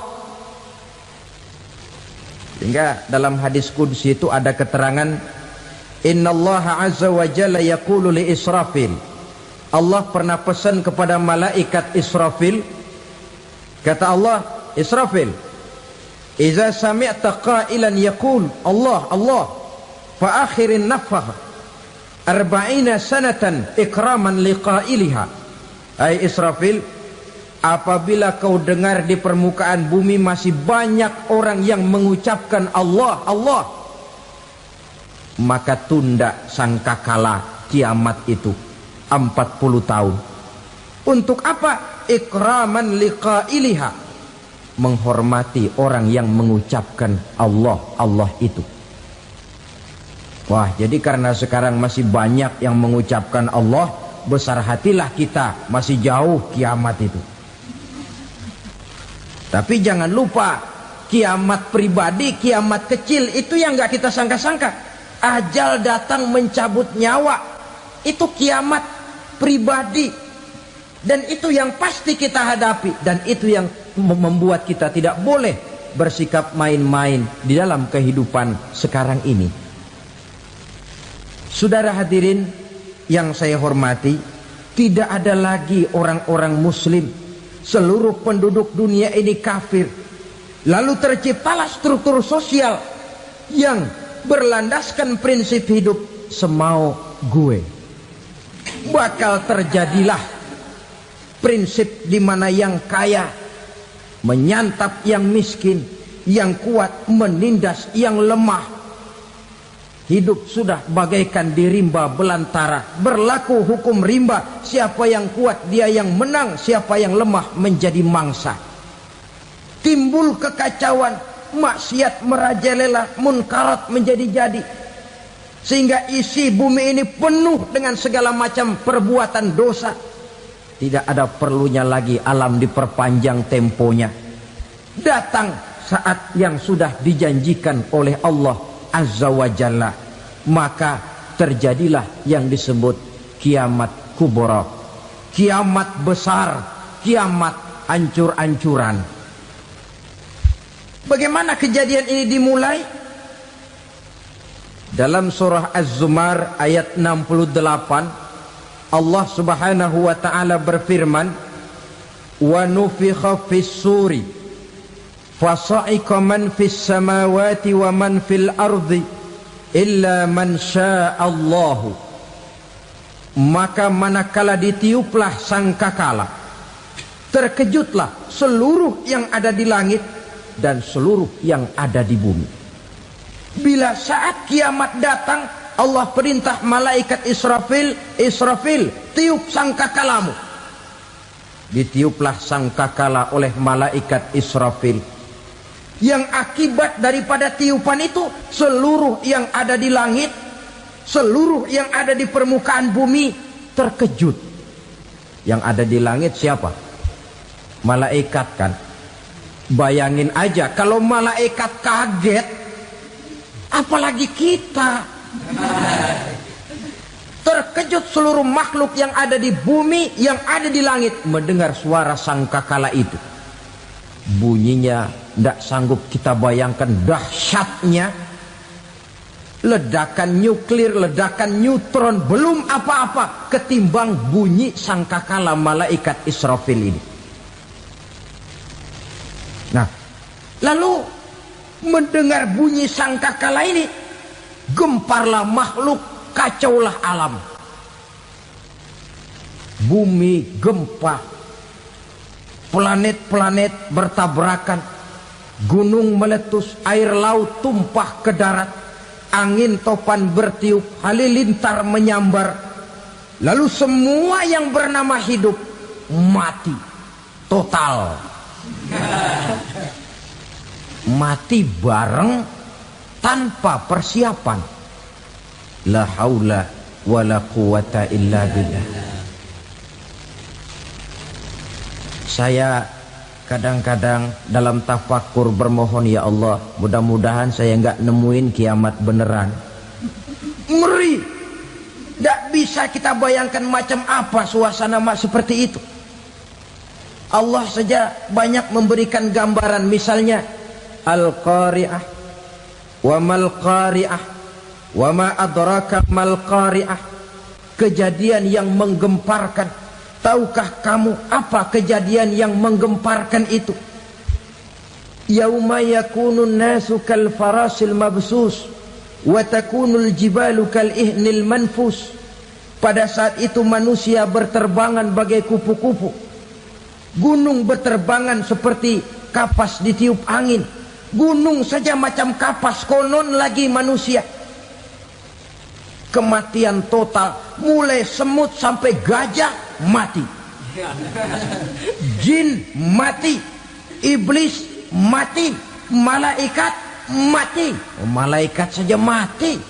Sehingga dalam hadis qudsi itu ada keterangan, innallaha azza wa jalla yaqulu li Israfil. Allah pernah pesan kepada malaikat Israfil, kata Allah, Israfil, idza sami'ta qailan yaqul Allah Allah fa akhirin nafakh 40 sanatan ikraman liqailiha. Hai Israfil, apabila kau dengar di permukaan bumi masih banyak orang yang mengucapkan Allah Allah, maka tunda sangkakala kiamat itu 40 tahun. Untuk apa? Ikraman liqailiha, menghormati orang yang mengucapkan Allah Allah itu. Wah, jadi karena sekarang masih banyak yang mengucapkan Allah, besar hatilah kita, masih jauh kiamat itu. Tapi jangan lupa, kiamat pribadi, kiamat kecil itu yang gak kita sangka-sangka. Ajal datang mencabut nyawa, itu kiamat pribadi, dan itu yang pasti kita hadapi, dan itu yang membuat kita tidak boleh bersikap main-main di dalam kehidupan sekarang ini. Saudara hadirin yang saya hormati, tidak ada lagi orang-orang muslim. Seluruh penduduk dunia ini kafir. Lalu terciptalah struktur sosial yang berlandaskan prinsip hidup semau gue. Bakal terjadilah prinsip di mana yang kaya menyantap yang miskin, yang kuat menindas yang lemah. Hidup sudah bagaikan di rimba belantara, berlaku hukum rimba, siapa yang kuat dia yang menang, siapa yang lemah menjadi mangsa. Timbul kekacauan, maksiat merajalela, munkarat menjadi-jadi, sehingga isi bumi ini penuh dengan segala macam perbuatan dosa. Tidak ada perlunya lagi alam diperpanjang temponya. Datang saat yang sudah dijanjikan oleh Allah Azza wa Jalla, maka terjadilah yang disebut kiamat kubra, kiamat besar, kiamat ancur-ancuran. Bagaimana kejadian ini dimulai? Dalam surah Az-Zumar ayat 68, Allah subhanahu wa ta'ala berfirman, wa nufikha fis suri fasa'iqa man fis samawati wa man fil ardi illa man sya'allahu. Maka manakala ditiuplah sangkakala, terkejutlah seluruh yang ada di langit dan seluruh yang ada di bumi. Bila saat kiamat datang, Allah perintah malaikat Israfil, Israfil, tiup sangkakalamu. Ditiuplah sangkakala oleh malaikat Israfil. Yang akibat daripada tiupan itu, seluruh yang ada di langit, seluruh yang ada di permukaan bumi terkejut. Yang ada di langit siapa? Malaikat kan. Bayangin aja kalau malaikat kaget, apalagi kita. Terkejut seluruh makhluk yang ada di bumi, yang ada di langit mendengar suara sangkakala itu. Bunyinya tidak sanggup kita bayangkan dahsyatnya. Ledakan nuklir, ledakan neutron, belum apa-apa ketimbang bunyi sangkakala malaikat Israfil ini. Nah, lalu mendengar bunyi sangkakala ini, gemparlah makhluk, kacaulah alam. Bumi gempa, planet-planet bertabrakan, gunung meletus, air laut tumpah ke darat, angin topan bertiup, halilintar menyambar. Lalu semua yang bernama hidup mati total. Mati bareng tanpa persiapan. La haula wala quwata illa billah. Saya kadang-kadang dalam tafakur bermohon, ya Allah, mudah-mudahan saya enggak nemuin kiamat beneran. Ngeri. Tidak bisa kita bayangkan macam apa suasana seperti itu. Allah saja banyak memberikan gambaran, misalnya Al-Qari'ah, wa mal qari'ah, wa ma adraka mal qari'ah. Kejadian yang menggemparkan. Tahukah kamu apa kejadian yang menggemparkan itu? Yauma yakunun nasu kal farasil mabsus wa takunul jibalu kal ihnil manfus. Pada saat itu manusia berterbangan bagai kupu-kupu, gunung berterbangan seperti kapas ditiup angin. Gunung saja macam kapas, konon lagi manusia. Kematian total, mulai semut sampai gajah mati, jin mati, iblis mati, malaikat mati. Malaikat saja mati.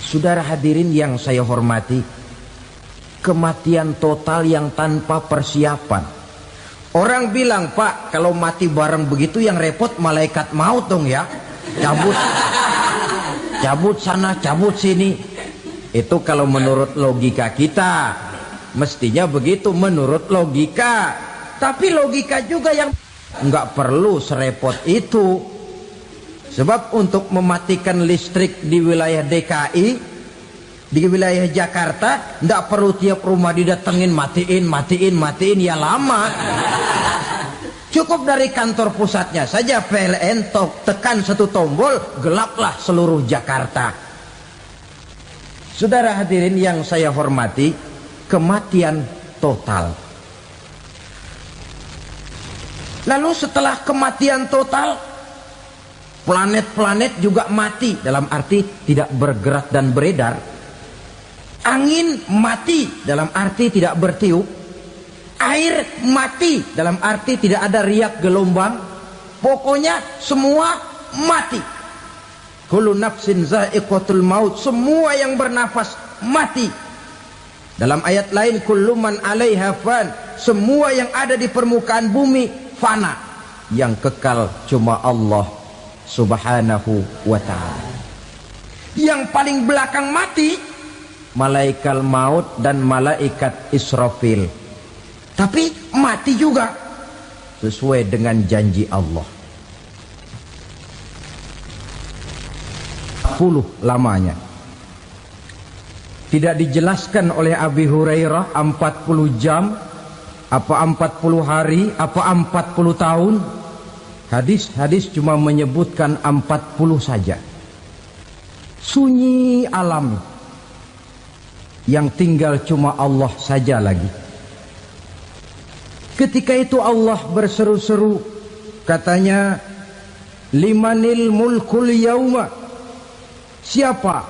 Saudara hadirin yang saya hormati, kematian total yang tanpa persiapan. Orang bilang, Pak, kalau mati bareng begitu yang repot malaikat maut dong ya. Cabut sana, cabut sini. Itu kalau menurut logika kita, mestinya begitu menurut logika. Tapi logika juga yang nggak perlu serepot itu. Sebab untuk mematikan listrik di wilayah DKI, di wilayah Jakarta, nggak perlu tiap rumah didatengin, matiin, ya lama. Cukup dari kantor pusatnya saja PLN tekan satu tombol, gelaplah seluruh Jakarta. Saudara hadirin yang saya hormati, kematian total. Lalu setelah kematian total, planet-planet juga mati, dalam arti tidak bergerak dan beredar. Angin mati, dalam arti tidak bertiup. Air mati, dalam arti tidak ada riak gelombang. Pokoknya semua mati. Kullu nafsin za'iqatul maut. Semua yang bernafas mati. Dalam ayat lain, kullu man 'alaiha fan. Semua yang ada di permukaan bumi fana. Yang kekal cuma Allah Subhanahu wa ta'ala. Yang paling belakang mati, malaikat maut dan malaikat Israfil. Tapi mati juga sesuai dengan janji Allah. 10 lamanya. Tidak dijelaskan oleh Abi Hurairah 40 jam, apa 40 hari, apa 40 tahun. Hadis-hadis cuma menyebutkan 40 saja. Sunyi alam, yang tinggal cuma Allah saja lagi. Ketika itu Allah berseru-seru, katanya, limanil mulkul yauma. Siapa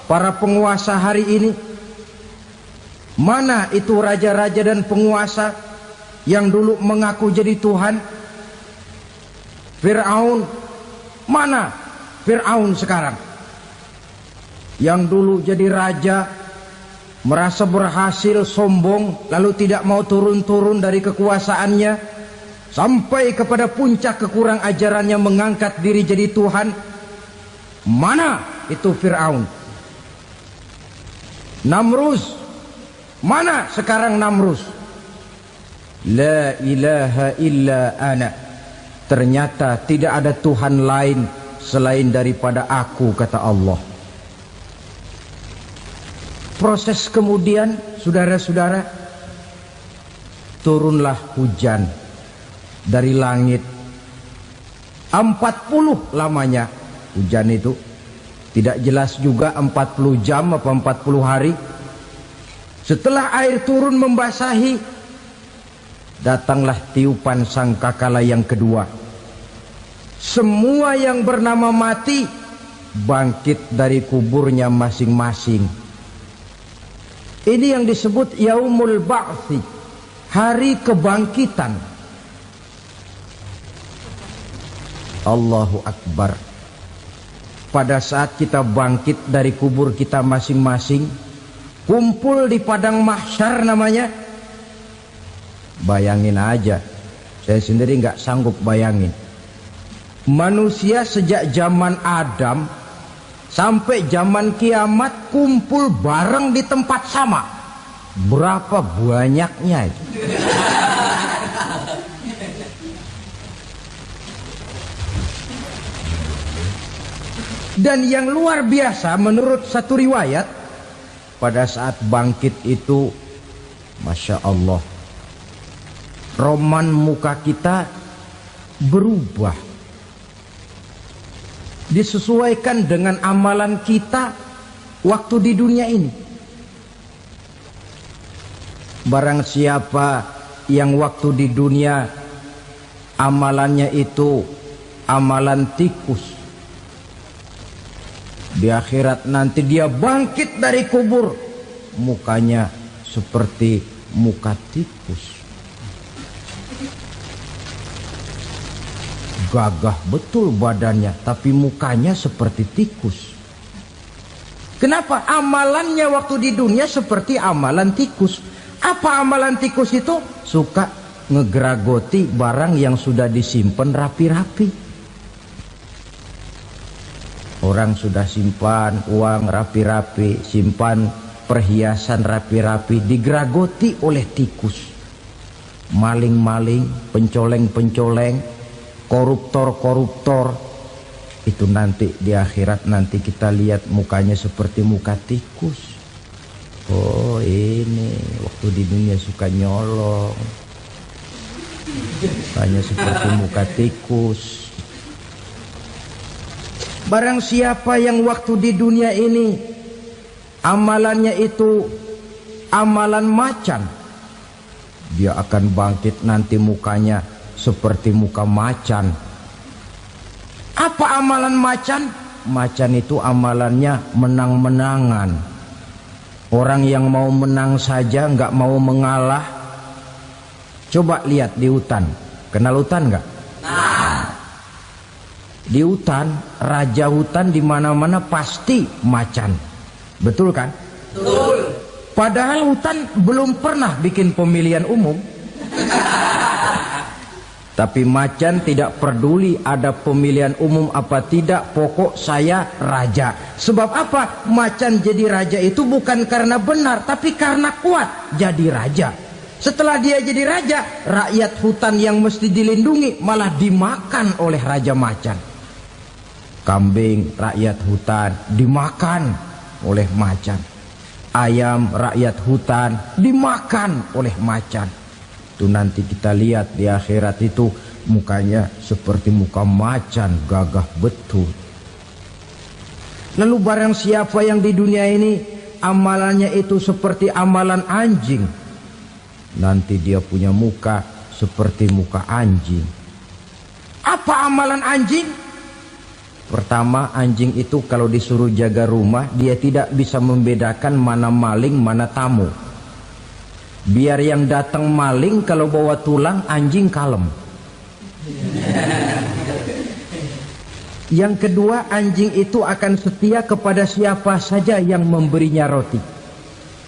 para penguasa hari ini? Mana itu raja-raja dan penguasa yang dulu mengaku jadi Tuhan? Fir'aun. Mana Fir'aun sekarang? Yang dulu jadi raja, merasa berhasil, sombong, lalu tidak mau turun-turun dari kekuasaannya, sampai kepada puncak kekurang ajarannya mengangkat diri jadi Tuhan. Mana itu Fir'aun? Namrus. Mana sekarang Namrus? La ilaha illa ana. Ternyata tidak ada Tuhan lain selain daripada aku, kata Allah. Proses kemudian, saudara-saudara, turunlah hujan dari langit. 40 lamanya hujan itu. Tidak jelas juga 40 jam apa 40 hari. Setelah air turun membasahi, datanglah tiupan sangkakala yang kedua. Semua yang bernama mati bangkit dari kuburnya masing-masing. Ini yang disebut Yaumul Ba'thi, hari kebangkitan. Allahu Akbar. Pada saat kita bangkit dari kubur kita masing-masing, kumpul di padang mahsyar namanya. Bayangin aja, saya sendiri nggak sanggup bayangin. Manusia sejak zaman Adam sampai zaman kiamat kumpul bareng di tempat sama. Berapa banyaknya itu? Dan yang luar biasa menurut satu riwayat, pada saat bangkit itu, Masya Allah, roman muka kita berubah, disesuaikan dengan amalan kita waktu di dunia ini. Barang siapa yang waktu di dunia amalannya itu amalan tikus, di akhirat nanti dia bangkit dari kubur, mukanya seperti muka tikus. Gagah betul badannya, tapi mukanya seperti tikus. Kenapa? Amalannya waktu di dunia seperti amalan tikus. Apa amalan tikus itu? Suka ngegeragoti barang yang sudah disimpan rapi-rapi. Orang sudah simpan uang rapi-rapi, simpan perhiasan rapi-rapi, digeragoti oleh tikus. Maling-maling, pencoleng-pencoleng, koruptor-koruptor. Itu nanti di akhirat nanti kita lihat mukanya seperti muka tikus. Oh ini waktu di dunia suka nyolong, mukanya seperti muka tikus. Barang siapa yang waktu di dunia ini amalannya itu amalan macan, dia akan bangkit nanti mukanya seperti muka macan. Apa amalan macan? Macan itu amalannya menang-menangan. Orang yang mau menang saja nggak mau mengalah. Coba lihat di hutan, kenal hutan nggak? Di hutan, raja hutan di mana-mana pasti macan. Betul kan? Betul. Padahal hutan belum pernah bikin pemilihan umum. Tapi macan tidak peduli ada pemilihan umum apa tidak, pokok saya raja. Sebab apa? Macan jadi raja itu bukan karena benar, tapi karena kuat jadi raja. Setelah dia jadi raja, rakyat hutan yang mesti dilindungi malah dimakan oleh raja macan. Kambing rakyat hutan dimakan oleh macan. Ayam rakyat hutan dimakan oleh macan. Itu nanti kita lihat di akhirat itu mukanya seperti muka macan, gagah betul. Lalu barang siapa yang di dunia ini amalannya itu seperti amalan anjing, nanti dia punya muka seperti muka anjing. Apa amalan anjing? Pertama, anjing itu kalau disuruh jaga rumah, dia tidak bisa membedakan mana maling, mana tamu. Biar yang datang maling, kalau bawa tulang, anjing kalem. Yang kedua, anjing itu akan setia kepada siapa saja yang memberinya roti.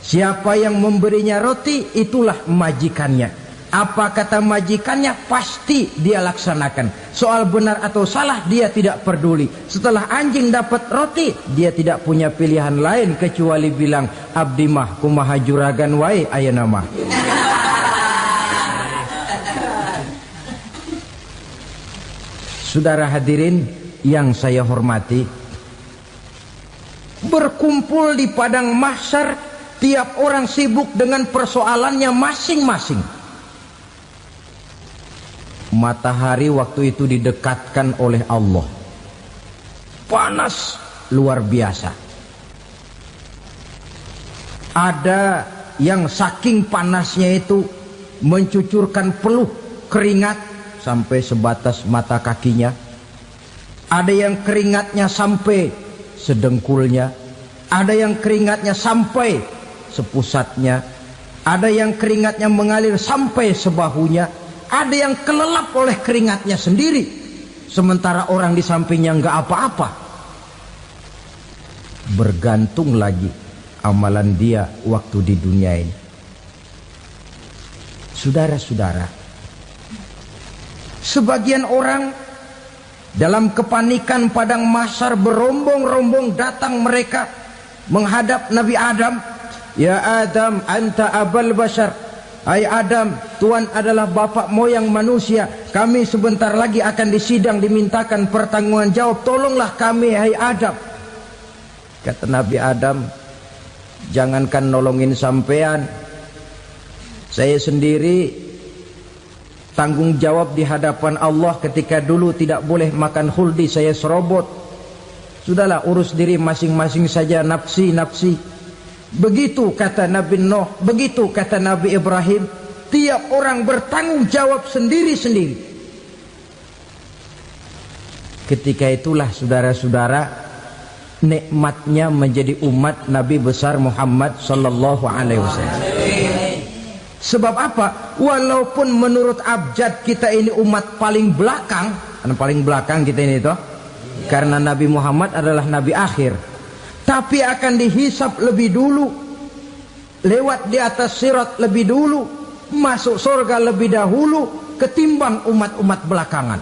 Siapa yang memberinya roti, itulah majikannya. Apa kata majikannya, pasti dia laksanakan. Soal benar atau salah, dia tidak peduli. Setelah anjing dapat roti, dia tidak punya pilihan lain kecuali bilang, abdi mah kumaha juragan wae ayeuna mah. Saudara hadirin yang saya hormati, berkumpul di padang mahsyar, tiap orang sibuk dengan persoalannya masing-masing. Matahari waktu itu didekatkan oleh Allah. Panas luar biasa. Ada yang saking panasnya itu mencucurkan peluh keringat sampai sebatas mata kakinya. Ada yang keringatnya sampai sedengkulnya. Ada yang keringatnya sampai sepusatnya. Ada yang keringatnya mengalir sampai sebahunya. Ada yang kelelap oleh keringatnya sendiri, sementara orang di sampingnya nggak apa-apa. Bergantung lagi amalan dia waktu di dunia ini. Saudara-saudara, sebagian orang dalam kepanikan padang mahsyar berombong-rombong datang mereka menghadap Nabi Adam. Ya Adam, anta abal bashar. Hai Adam, Tuhan adalah bapak moyang manusia. Kami sebentar lagi akan disidang, dimintakan pertanggungan jawab. Tolonglah kami, hai Adam. Kata Nabi Adam, jangankan nolongin sampean, saya sendiri tanggung jawab di hadapan Allah ketika dulu tidak boleh makan khuldi, saya serobot. Sudahlah, urus diri masing-masing saja, nafsi. Begitu kata Nabi Nuh, begitu kata Nabi Ibrahim. Tiap orang bertanggung jawab sendiri-sendiri. Ketika itulah saudara-saudara, nikmatnya menjadi umat Nabi besar Muhammad sallallahu alaihi wasallam. Sebab apa? Walaupun menurut abjad kita ini umat paling belakang, paling belakang kita ini toh, karena Nabi Muhammad adalah Nabi akhir, tapi akan dihisap lebih dulu, lewat di atas sirat lebih dulu, masuk surga lebih dahulu ketimbang umat-umat belakangan.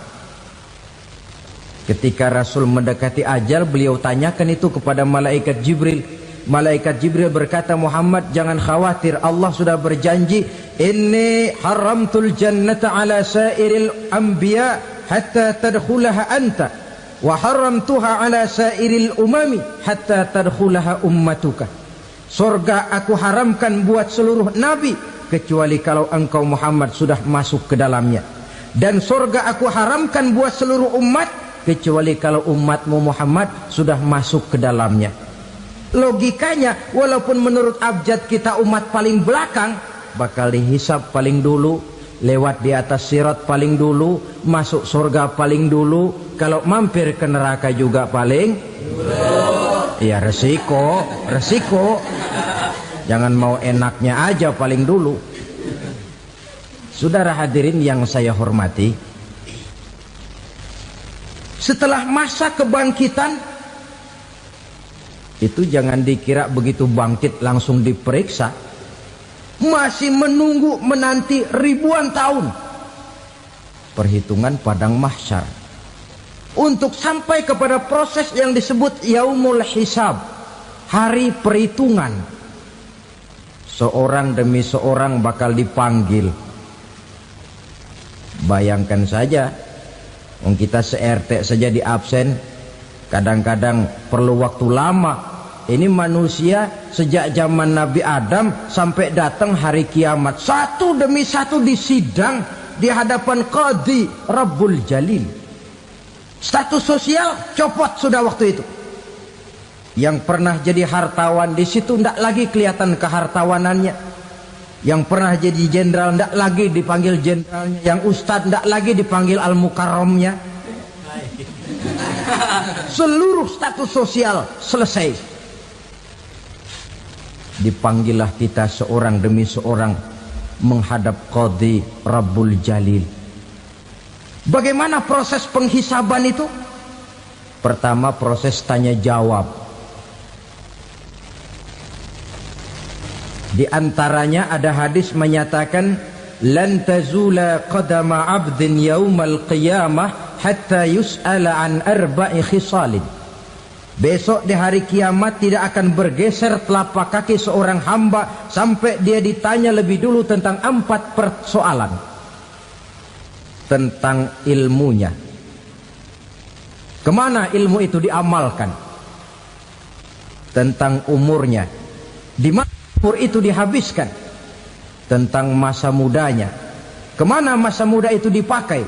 Ketika Rasul mendekati ajal, beliau tanyakan itu kepada malaikat Jibril. Malaikat Jibril berkata, Muhammad jangan khawatir, Allah sudah berjanji, inni haramtul jannata ala sairil anbiya hatta tadkhulaha anta wa haramtuha ala sairil umami hatta tadkhulaha ummatuka. Surga aku haramkan buat seluruh nabi kecuali kalau engkau Muhammad sudah masuk ke dalamnya, dan surga aku haramkan buat seluruh umat kecuali kalau umatmu Muhammad sudah masuk ke dalamnya. Logikanya, walaupun menurut abjad kita umat paling belakang, bakal dihisap paling dulu, lewat di atas sirat paling dulu, masuk surga paling dulu, kalau mampir ke neraka juga paling dulu. Ya resiko. Jangan mau enaknya aja paling dulu. Saudara hadirin yang saya hormati, setelah masa kebangkitan itu jangan dikira begitu bangkit langsung diperiksa. Masih menunggu menanti ribuan tahun perhitungan padang mahsyar untuk sampai kepada proses yang disebut yaumul hisab, hari perhitungan. Seorang demi seorang bakal dipanggil. Bayangkan saja, kita se-RT saja di absen, kadang-kadang perlu waktu lama. Ini manusia sejak zaman Nabi Adam sampai datang hari kiamat, satu demi satu disidang di hadapan Qadhi Rabbul Jalil. Status sosial copot sudah waktu itu. Yang pernah jadi hartawan di situ tidak lagi kelihatan kehartawanannya. Yang pernah jadi jenderal tidak lagi dipanggil jenderalnya. Yang ustadz tidak lagi dipanggil al-mukarramnya. Seluruh status sosial selesai. Dipanggillah kita seorang demi seorang menghadap Qadhi Rabbul Jalil. Bagaimana proses penghisaban itu? Pertama, proses tanya jawab. Di antaranya ada hadis menyatakan, lan tazula qadama 'abdin yaumal qiyamah hatta yus'ala an arba'i khisalin. Besok di hari kiamat tidak akan bergeser telapak kaki seorang hamba sampai dia ditanya lebih dulu tentang 4 persoalan. Tentang ilmunya, kemana ilmu itu diamalkan. Tentang umurnya, di mana umur itu dihabiskan. Tentang masa mudanya, kemana masa muda itu dipakai.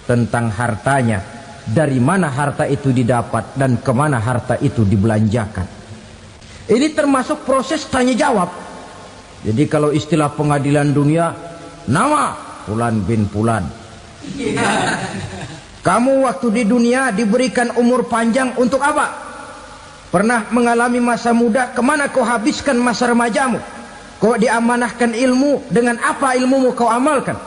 tentang hartanya, dari mana harta itu didapat dan kemana harta itu dibelanjakan. Ini termasuk proses tanya jawab. Jadi kalau istilah pengadilan dunia, nama Fulan bin Fulan. Kamu waktu di dunia diberikan umur panjang untuk apa? Pernah mengalami masa muda, kemana kau habiskan masa remajamu? Kau diamanahkan ilmu, dengan apa ilmumu kau amalkan?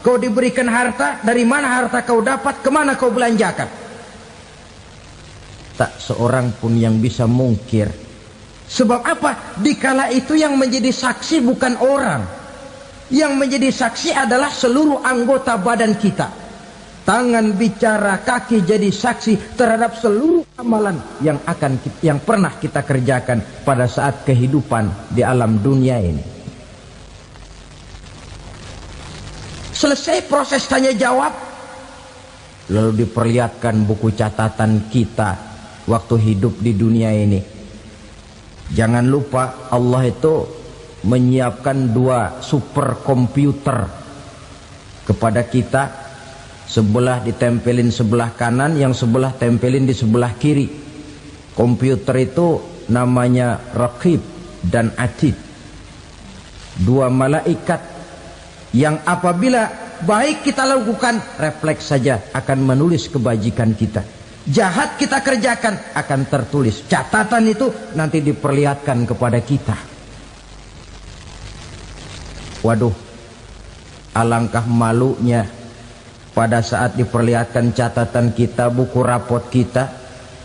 Kau diberikan harta, dari mana harta kau dapat, kemana kau belanjakan? Tak seorang pun yang bisa mungkir. Sebab apa? Dikala itu yang menjadi saksi bukan orang. Yang menjadi saksi adalah seluruh anggota badan kita. Tangan bicara, kaki jadi saksi terhadap seluruh amalan yang pernah kita kerjakan pada saat kehidupan di alam dunia ini. Selesai proses tanya jawab, lalu diperlihatkan buku catatan kita waktu hidup di dunia ini. Jangan lupa Allah itu menyiapkan 2 superkomputer kepada kita. Sebelah ditempelin sebelah kanan, yang sebelah tempelin di sebelah kiri. Komputer itu namanya Raqib dan Atid. 2 malaikat yang apabila baik kita lakukan, refleks saja akan menulis kebajikan kita. Jahat kita kerjakan akan tertulis. Catatan itu nanti diperlihatkan kepada kita. Waduh, alangkah malunya pada saat diperlihatkan catatan kita, buku rapot kita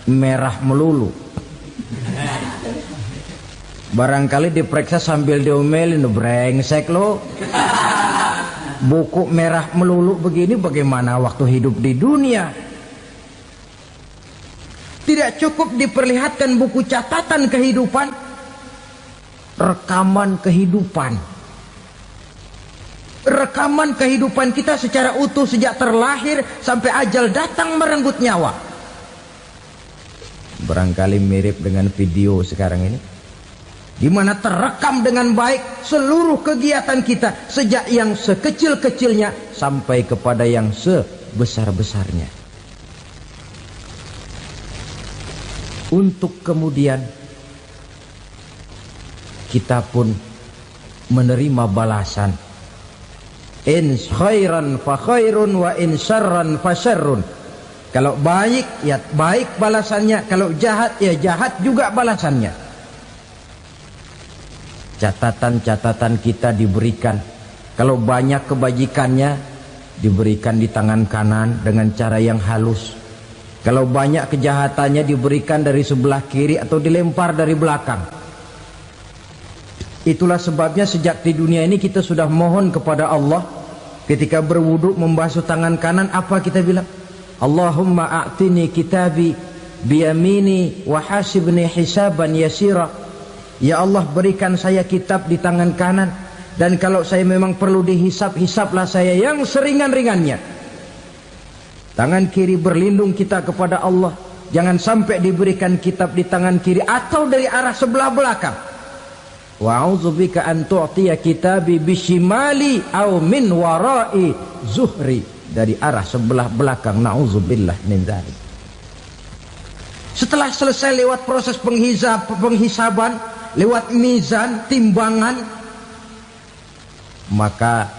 merah melulu. Barangkali diperiksa sambil diomelin, brengsek lo. Buku merah melulu begini, bagaimana waktu hidup di dunia? Tidak cukup diperlihatkan buku catatan kehidupan, rekaman kehidupan. Rekaman kehidupan kita secara utuh sejak terlahir sampai ajal datang merenggut nyawa. Barangkali mirip dengan video sekarang ini, di mana terekam dengan baik seluruh kegiatan kita, sejak yang sekecil-kecilnya sampai kepada yang sebesar-besarnya. Untuk kemudian kita pun menerima balasan. In khairan fa khairun wa in syarran fa syarrun. Kalau baik ya baik balasannya, kalau jahat ya jahat juga balasannya. Catatan-catatan kita diberikan. Kalau banyak kebajikannya diberikan di tangan kanan dengan cara yang halus. Kalau banyak kejahatannya diberikan dari sebelah kiri atau dilempar dari belakang. Itulah sebabnya sejak di dunia ini kita sudah mohon kepada Allah. Ketika berwudu membasuh tangan kanan, apa kita bilang? Allahumma a'tini kitabi biyamini wa hasibni hisaban yasira. Ya Allah, berikan saya kitab di tangan kanan, dan kalau saya memang perlu dihisap, hisaplah saya yang seringan-ringannya. Tangan kiri berlindung kita kepada Allah, jangan sampai diberikan kitab di tangan kiri atau dari arah sebelah belakang. Wa a'udzubika an tu'tiya kitabi bishimali aw min wara'i zuhri, dari arah sebelah belakang. Na'udzubillah min dzalik. Setelah selesai lewat proses penghisaban, lewat mizan, timbangan, maka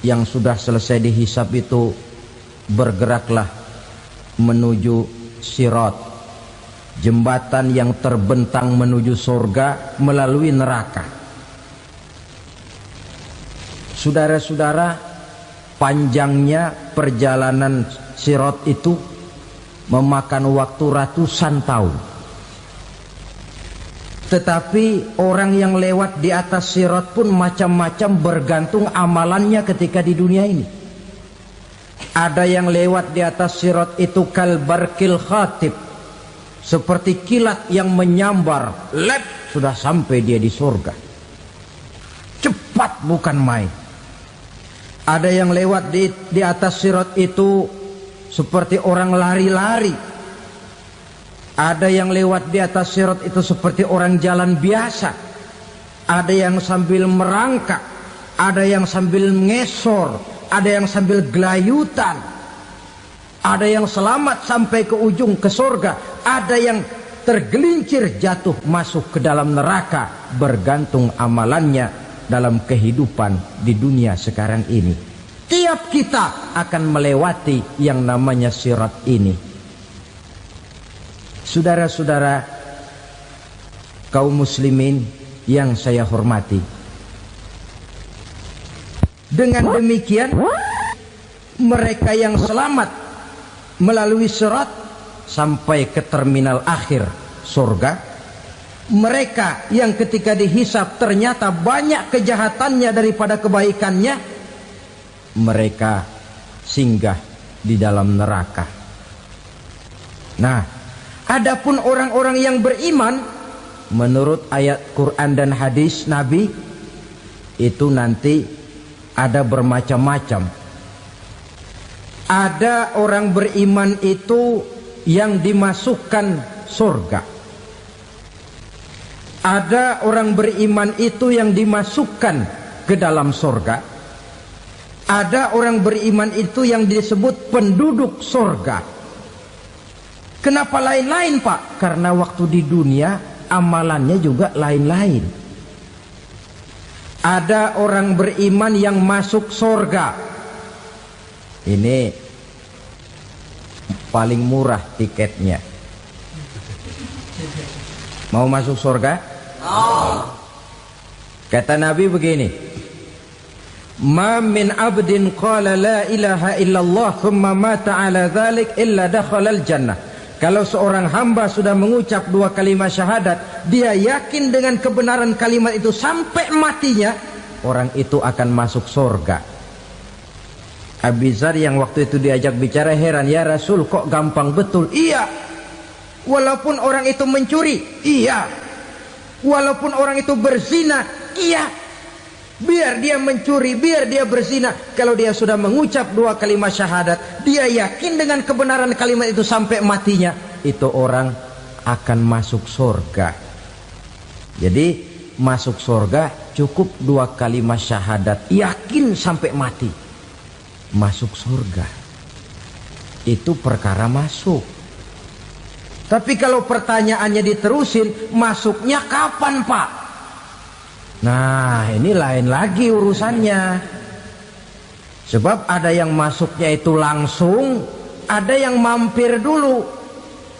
yang sudah selesai dihisab itu bergeraklah menuju sirat, jembatan yang terbentang menuju surga melalui neraka. Saudara-saudara, panjangnya perjalanan sirat itu memakan waktu ratusan tahun. Tetapi orang yang lewat di atas sirat pun macam-macam, bergantung amalannya ketika di dunia ini. Ada yang lewat di atas sirat itu kalbarkil khatib, seperti kilat yang menyambar, lep, sudah sampai dia di surga. Cepat bukan main. Ada yang lewat di atas sirat itu seperti orang lari-lari. Ada yang lewat di atas sirat itu seperti orang jalan biasa. Ada yang sambil merangkak, ada yang sambil ngesor, ada yang sambil gelayutan, ada yang selamat sampai ke ujung ke surga, ada yang tergelincir jatuh masuk ke dalam neraka, bergantung amalannya dalam kehidupan di dunia sekarang ini. Tiap kita akan melewati yang namanya sirat ini. Saudara-saudara kaum muslimin yang saya hormati, dengan demikian mereka yang selamat melalui sirat sampai ke terminal akhir surga, mereka yang ketika dihisab ternyata banyak kejahatannya daripada kebaikannya, mereka singgah di dalam neraka. Nah, adapun orang-orang yang beriman menurut ayat Quran dan hadis Nabi itu nanti ada bermacam-macam. Ada orang beriman itu yang dimasukkan surga. Ada orang beriman itu yang dimasukkan ke dalam surga. Ada orang beriman itu yang disebut penduduk surga. Kenapa lain-lain, Pak? Karena waktu di dunia amalannya juga lain-lain. Ada orang beriman yang masuk surga. Ini paling murah tiketnya. Mau masuk surga? Kata Nabi begini, ma min abdin qala la ilaha illallah thumma mata ala dhalik illa dakhalal jannah. Kalau seorang hamba sudah mengucap dua kalimat syahadat, dia yakin dengan kebenaran kalimat itu sampai matinya, orang itu akan masuk surga. Abi Dzar yang waktu itu diajak bicara heran, ya Rasul kok gampang betul? Iya, walaupun orang itu mencuri, iya, walaupun orang itu berzina, iya, biar dia mencuri, biar dia berzina, kalau dia sudah mengucap dua kalimat syahadat, dia yakin dengan kebenaran kalimat itu sampai matinya, itu orang akan masuk surga. Jadi masuk surga cukup dua kalimat syahadat, yakin sampai mati, masuk surga. Itu perkara masuk. Tapi kalau pertanyaannya diterusin, masuknya kapan, Pak? Nah, ini lain lagi urusannya. Sebab ada yang masuknya itu langsung, ada yang mampir dulu.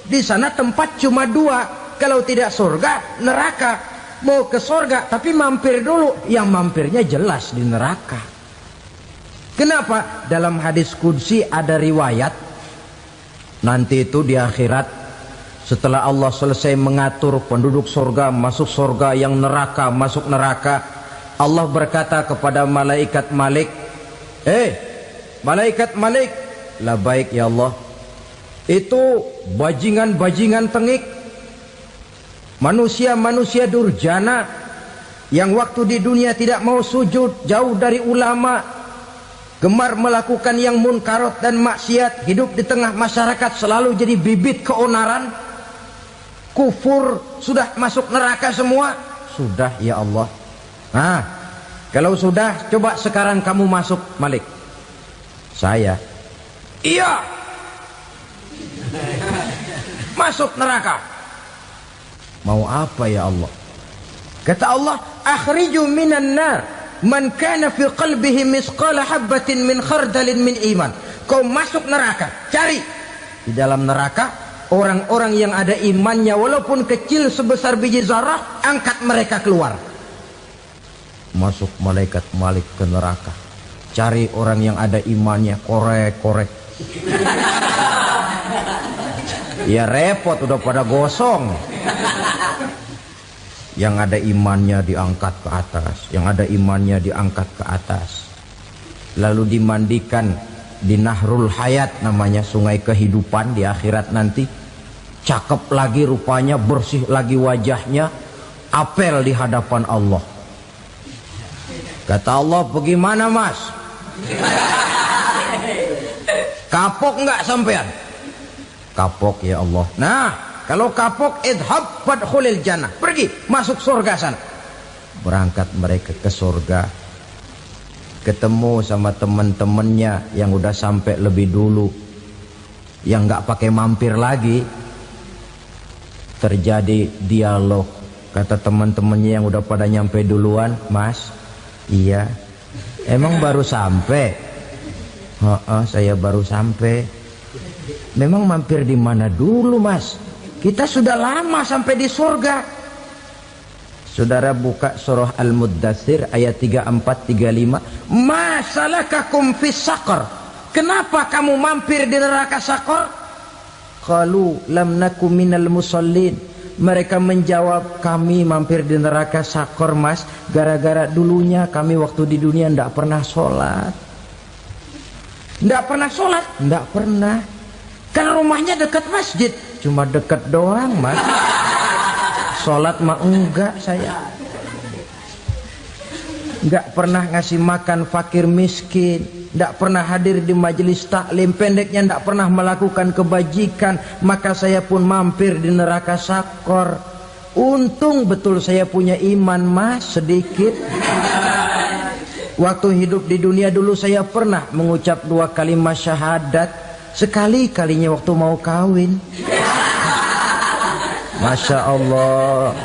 Di sana tempat cuma dua, kalau tidak surga, neraka. Mau ke surga tapi mampir dulu, yang mampirnya jelas di neraka. Kenapa? Dalam hadis qudsi ada riwayat, nanti itu di akhirat, setelah Allah selesai mengatur penduduk surga masuk surga, yang neraka masuk neraka, Allah berkata kepada malaikat Malik, malaikat Malik, labaik ya Allah, itu bajingan-bajingan tengik, manusia-manusia durjana yang waktu di dunia tidak mau sujud, jauh dari ulama, gemar melakukan yang munkarat dan maksiat, hidup di tengah masyarakat selalu jadi bibit keonaran, kufur, sudah masuk neraka semua. Sudah ya Allah. Nah, kalau sudah, coba sekarang kamu masuk, Malik. Saya, iya, masuk neraka. Mau apa ya Allah? Kata Allah, akhriju minan nar man kana fi qalbihi misqala habatin min khardalin min iman. Kau masuk neraka, cari di dalam neraka orang-orang yang ada imannya walaupun kecil sebesar biji zarah, angkat mereka keluar. Masuk malaikat Malik ke neraka, cari orang yang ada imannya, korek-korek. Ya repot, udah pada gosong. Yang ada imannya diangkat ke atas, yang ada imannya diangkat ke atas, lalu dimandikan di Nahrul Hayat, namanya sungai kehidupan di akhirat nanti. Cakep lagi rupanya, bersih lagi wajahnya, apel di hadapan Allah. Kata Allah, bagaimana mas? Kapok nggak sampean? Kapok ya Allah. Nah, kalau kapok, idhab fadkhulil jannah, pergi masuk surga sana. Berangkat mereka ke surga. ketemu sama teman-temannya yang udah sampai lebih dulu, yang nggak pakai mampir lagi. Terjadi dialog. Kata teman-temannya yang udah pada nyampe duluan, "Mas, iya, emang baru sampai?" Saya baru sampai." "Memang mampir di mana dulu, Mas? Kita sudah lama sampai di surga." Saudara buka surah Al-Muddatsir ayat 34-35. "Ma salakakum fis saqar?" Kenapa kamu mampir di neraka Saqar? Qalu lam naku minal musallin. Mereka menjawab, kami mampir di neraka Saqar, Mas, gara-gara dulunya kami waktu di dunia tidak pernah sholat. Tidak pernah sholat? Tidak pernah. Kan rumahnya dekat masjid. Cuma dekat doang, Mas. Sholat mah enggak saya. Enggak pernah ngasih makan fakir miskin, enggak pernah hadir di majelis taklim, pendeknya enggak pernah melakukan kebajikan. Maka saya pun mampir di neraka Saqar. Untung betul saya punya iman, Mas, sedikit. Waktu hidup di dunia dulu saya pernah mengucap 2 kalimat syahadat. Sekali-kalinya waktu mau kawin. Masya Allah.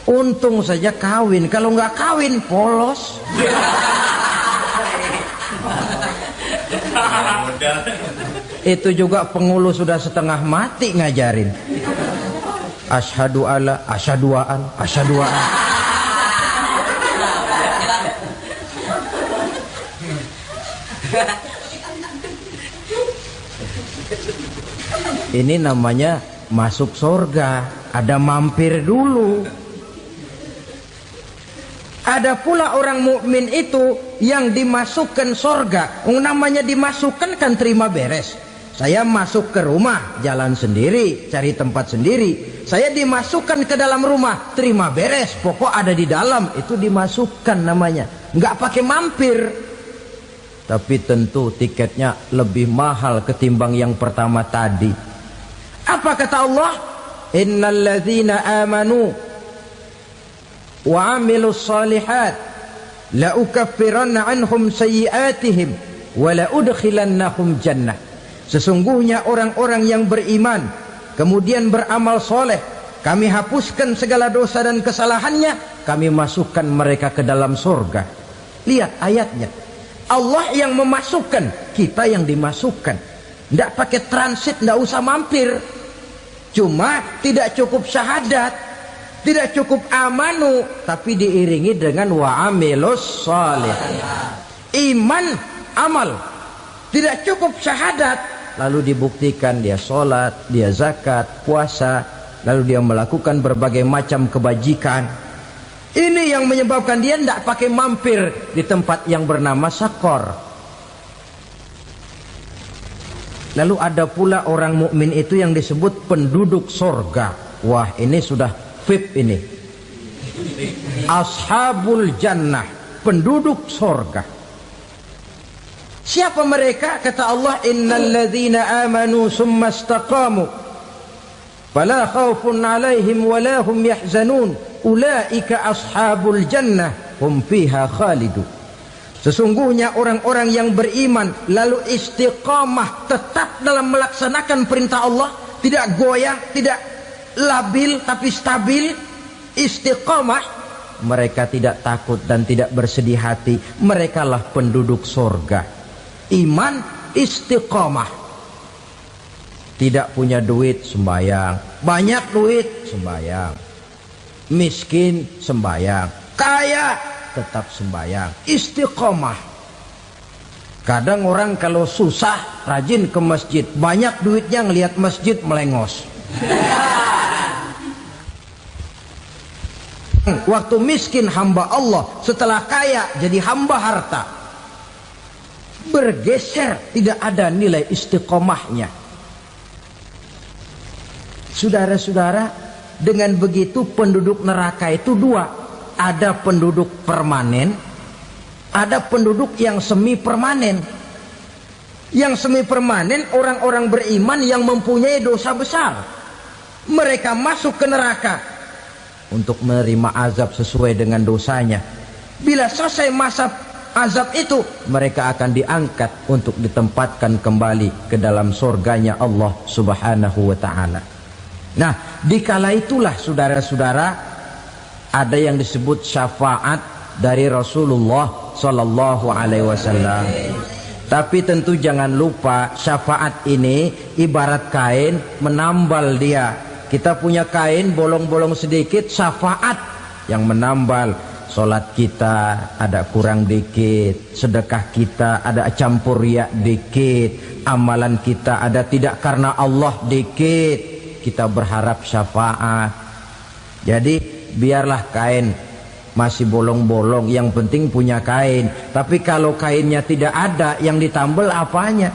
Untung saja kawin. Kalau nggak kawin polos. Itu juga pengulu sudah setengah mati ngajarin. Asyhadu alla, asyaduaan, asyaduaan. Ini namanya masuk surga, ada mampir dulu. Ada pula orang mukmin itu yang dimasukkan surga. Namanya dimasukkan kan terima beres. Saya masuk ke rumah, jalan sendiri, cari tempat sendiri. Saya dimasukkan ke dalam rumah, terima beres, pokok ada di dalam, itu dimasukkan namanya. Nggak pakai mampir. Tapi tentu tiketnya lebih mahal ketimbang yang pertama tadi. Apa kata Allah? Innal ladzina amanu wa 'amilus shalihat la ukaffiranna 'anhum sayyi'atihim wa la udkhilannahum jannah. Sesungguhnya orang-orang yang beriman kemudian beramal soleh, kami hapuskan segala dosa dan kesalahannya, kami masukkan mereka ke dalam surga. Lihat ayatnya. Allah yang memasukkan, kita yang dimasukkan. Tidak pakai transit, tidak usah mampir. Cuma tidak cukup syahadat, tidak cukup amanu, tapi diiringi dengan wa'amilus salih. Iman, amal. Tidak cukup syahadat, lalu dibuktikan dia sholat, dia zakat, puasa, lalu dia melakukan berbagai macam kebajikan. Ini yang menyebabkan dia tidak pakai mampir di tempat yang bernama Saqar. Lalu ada pula orang mukmin itu yang disebut penduduk surga. Wah, ini sudah VIP ini. Ashabul jannah, penduduk surga. Siapa mereka? Kata Allah, innal ladzina amanu summa istaqamu fala khaufun 'alaihim wala hum yahzanun ulaika ashabul jannah hum fiha khalidun. Sesungguhnya orang-orang yang beriman lalu istiqamah, tetap dalam melaksanakan perintah Allah, tidak goyah, tidak labil tapi stabil, istiqamah, mereka tidak takut dan tidak bersedih hati. Merekalah penduduk surga. Iman, istiqamah. Tidak punya duit, sembayang. Banyak duit, sembayang. Miskin, sembayang. Kaya, tetap sembahyang, istiqomah. Kadang orang kalau susah rajin ke masjid, banyak duitnya ngelihat masjid melengos. Waktu miskin hamba Allah, setelah kaya jadi hamba harta. Bergeser, tidak ada nilai istiqomahnya. Saudara-saudara, dengan begitu penduduk neraka itu dua. Ada penduduk permanen, ada penduduk yang semi permanen. Yang semi permanen orang-orang beriman yang mempunyai dosa besar. Mereka masuk ke neraka untuk menerima azab sesuai dengan dosanya. Bila selesai masa azab itu, mereka akan diangkat untuk ditempatkan kembali ke dalam surganya Allah Subhanahu wa ta'ala. Nah, dikala itulah saudara-saudara, ada yang disebut syafaat dari Rasulullah Sallallahu Alaihi Wasallam. Tapi tentu jangan lupa, syafaat ini ibarat kain menambal dia. Kita punya kain bolong-bolong sedikit, syafaat yang menambal. Solat kita ada kurang dikit, sedekah kita ada campur riak dikit, amalan kita ada tidak karena Allah dikit, kita berharap syafaat. Jadi biarlah kain masih bolong-bolong, yang penting punya kain. Tapi kalau kainnya tidak ada, yang ditambal apanya?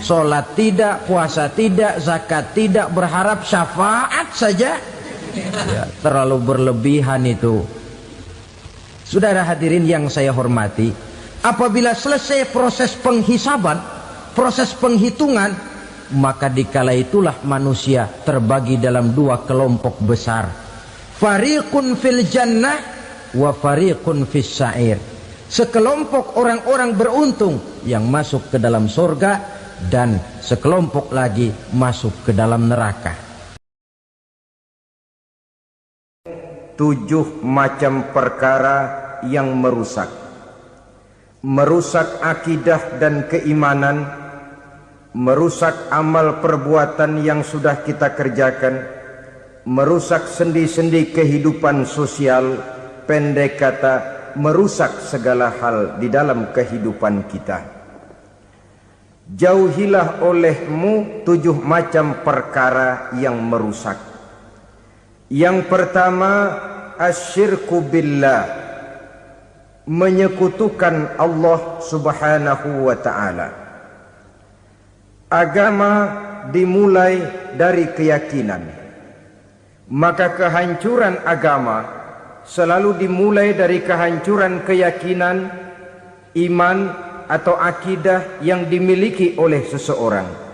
Solat tidak, puasa tidak, zakat tidak, berharap syafaat saja. Ya, terlalu berlebihan itu. Saudara hadirin yang saya hormati, apabila selesai proses penghisaban, proses penghitungan, maka dikala itulah manusia terbagi dalam dua kelompok besar. Fariqun fil jannah wa fariqun fis sa'ir. Sekelompok orang-orang beruntung yang masuk ke dalam surga, dan sekelompok lagi masuk ke dalam neraka. 7 macam perkara yang merusak akidah dan keimanan, merusak amal perbuatan yang sudah kita kerjakan, merusak sendi-sendi kehidupan sosial, pendek kata merusak segala hal di dalam kehidupan kita. Jauhilah olehmu 7 macam perkara yang merusak. Yang pertama, asyirku billah, menyekutukan Allah Subhanahu wa ta'ala. Agama dimulai dari keyakinan, maka kehancuran agama selalu dimulai dari kehancuran keyakinan, iman atau akidah yang dimiliki oleh seseorang.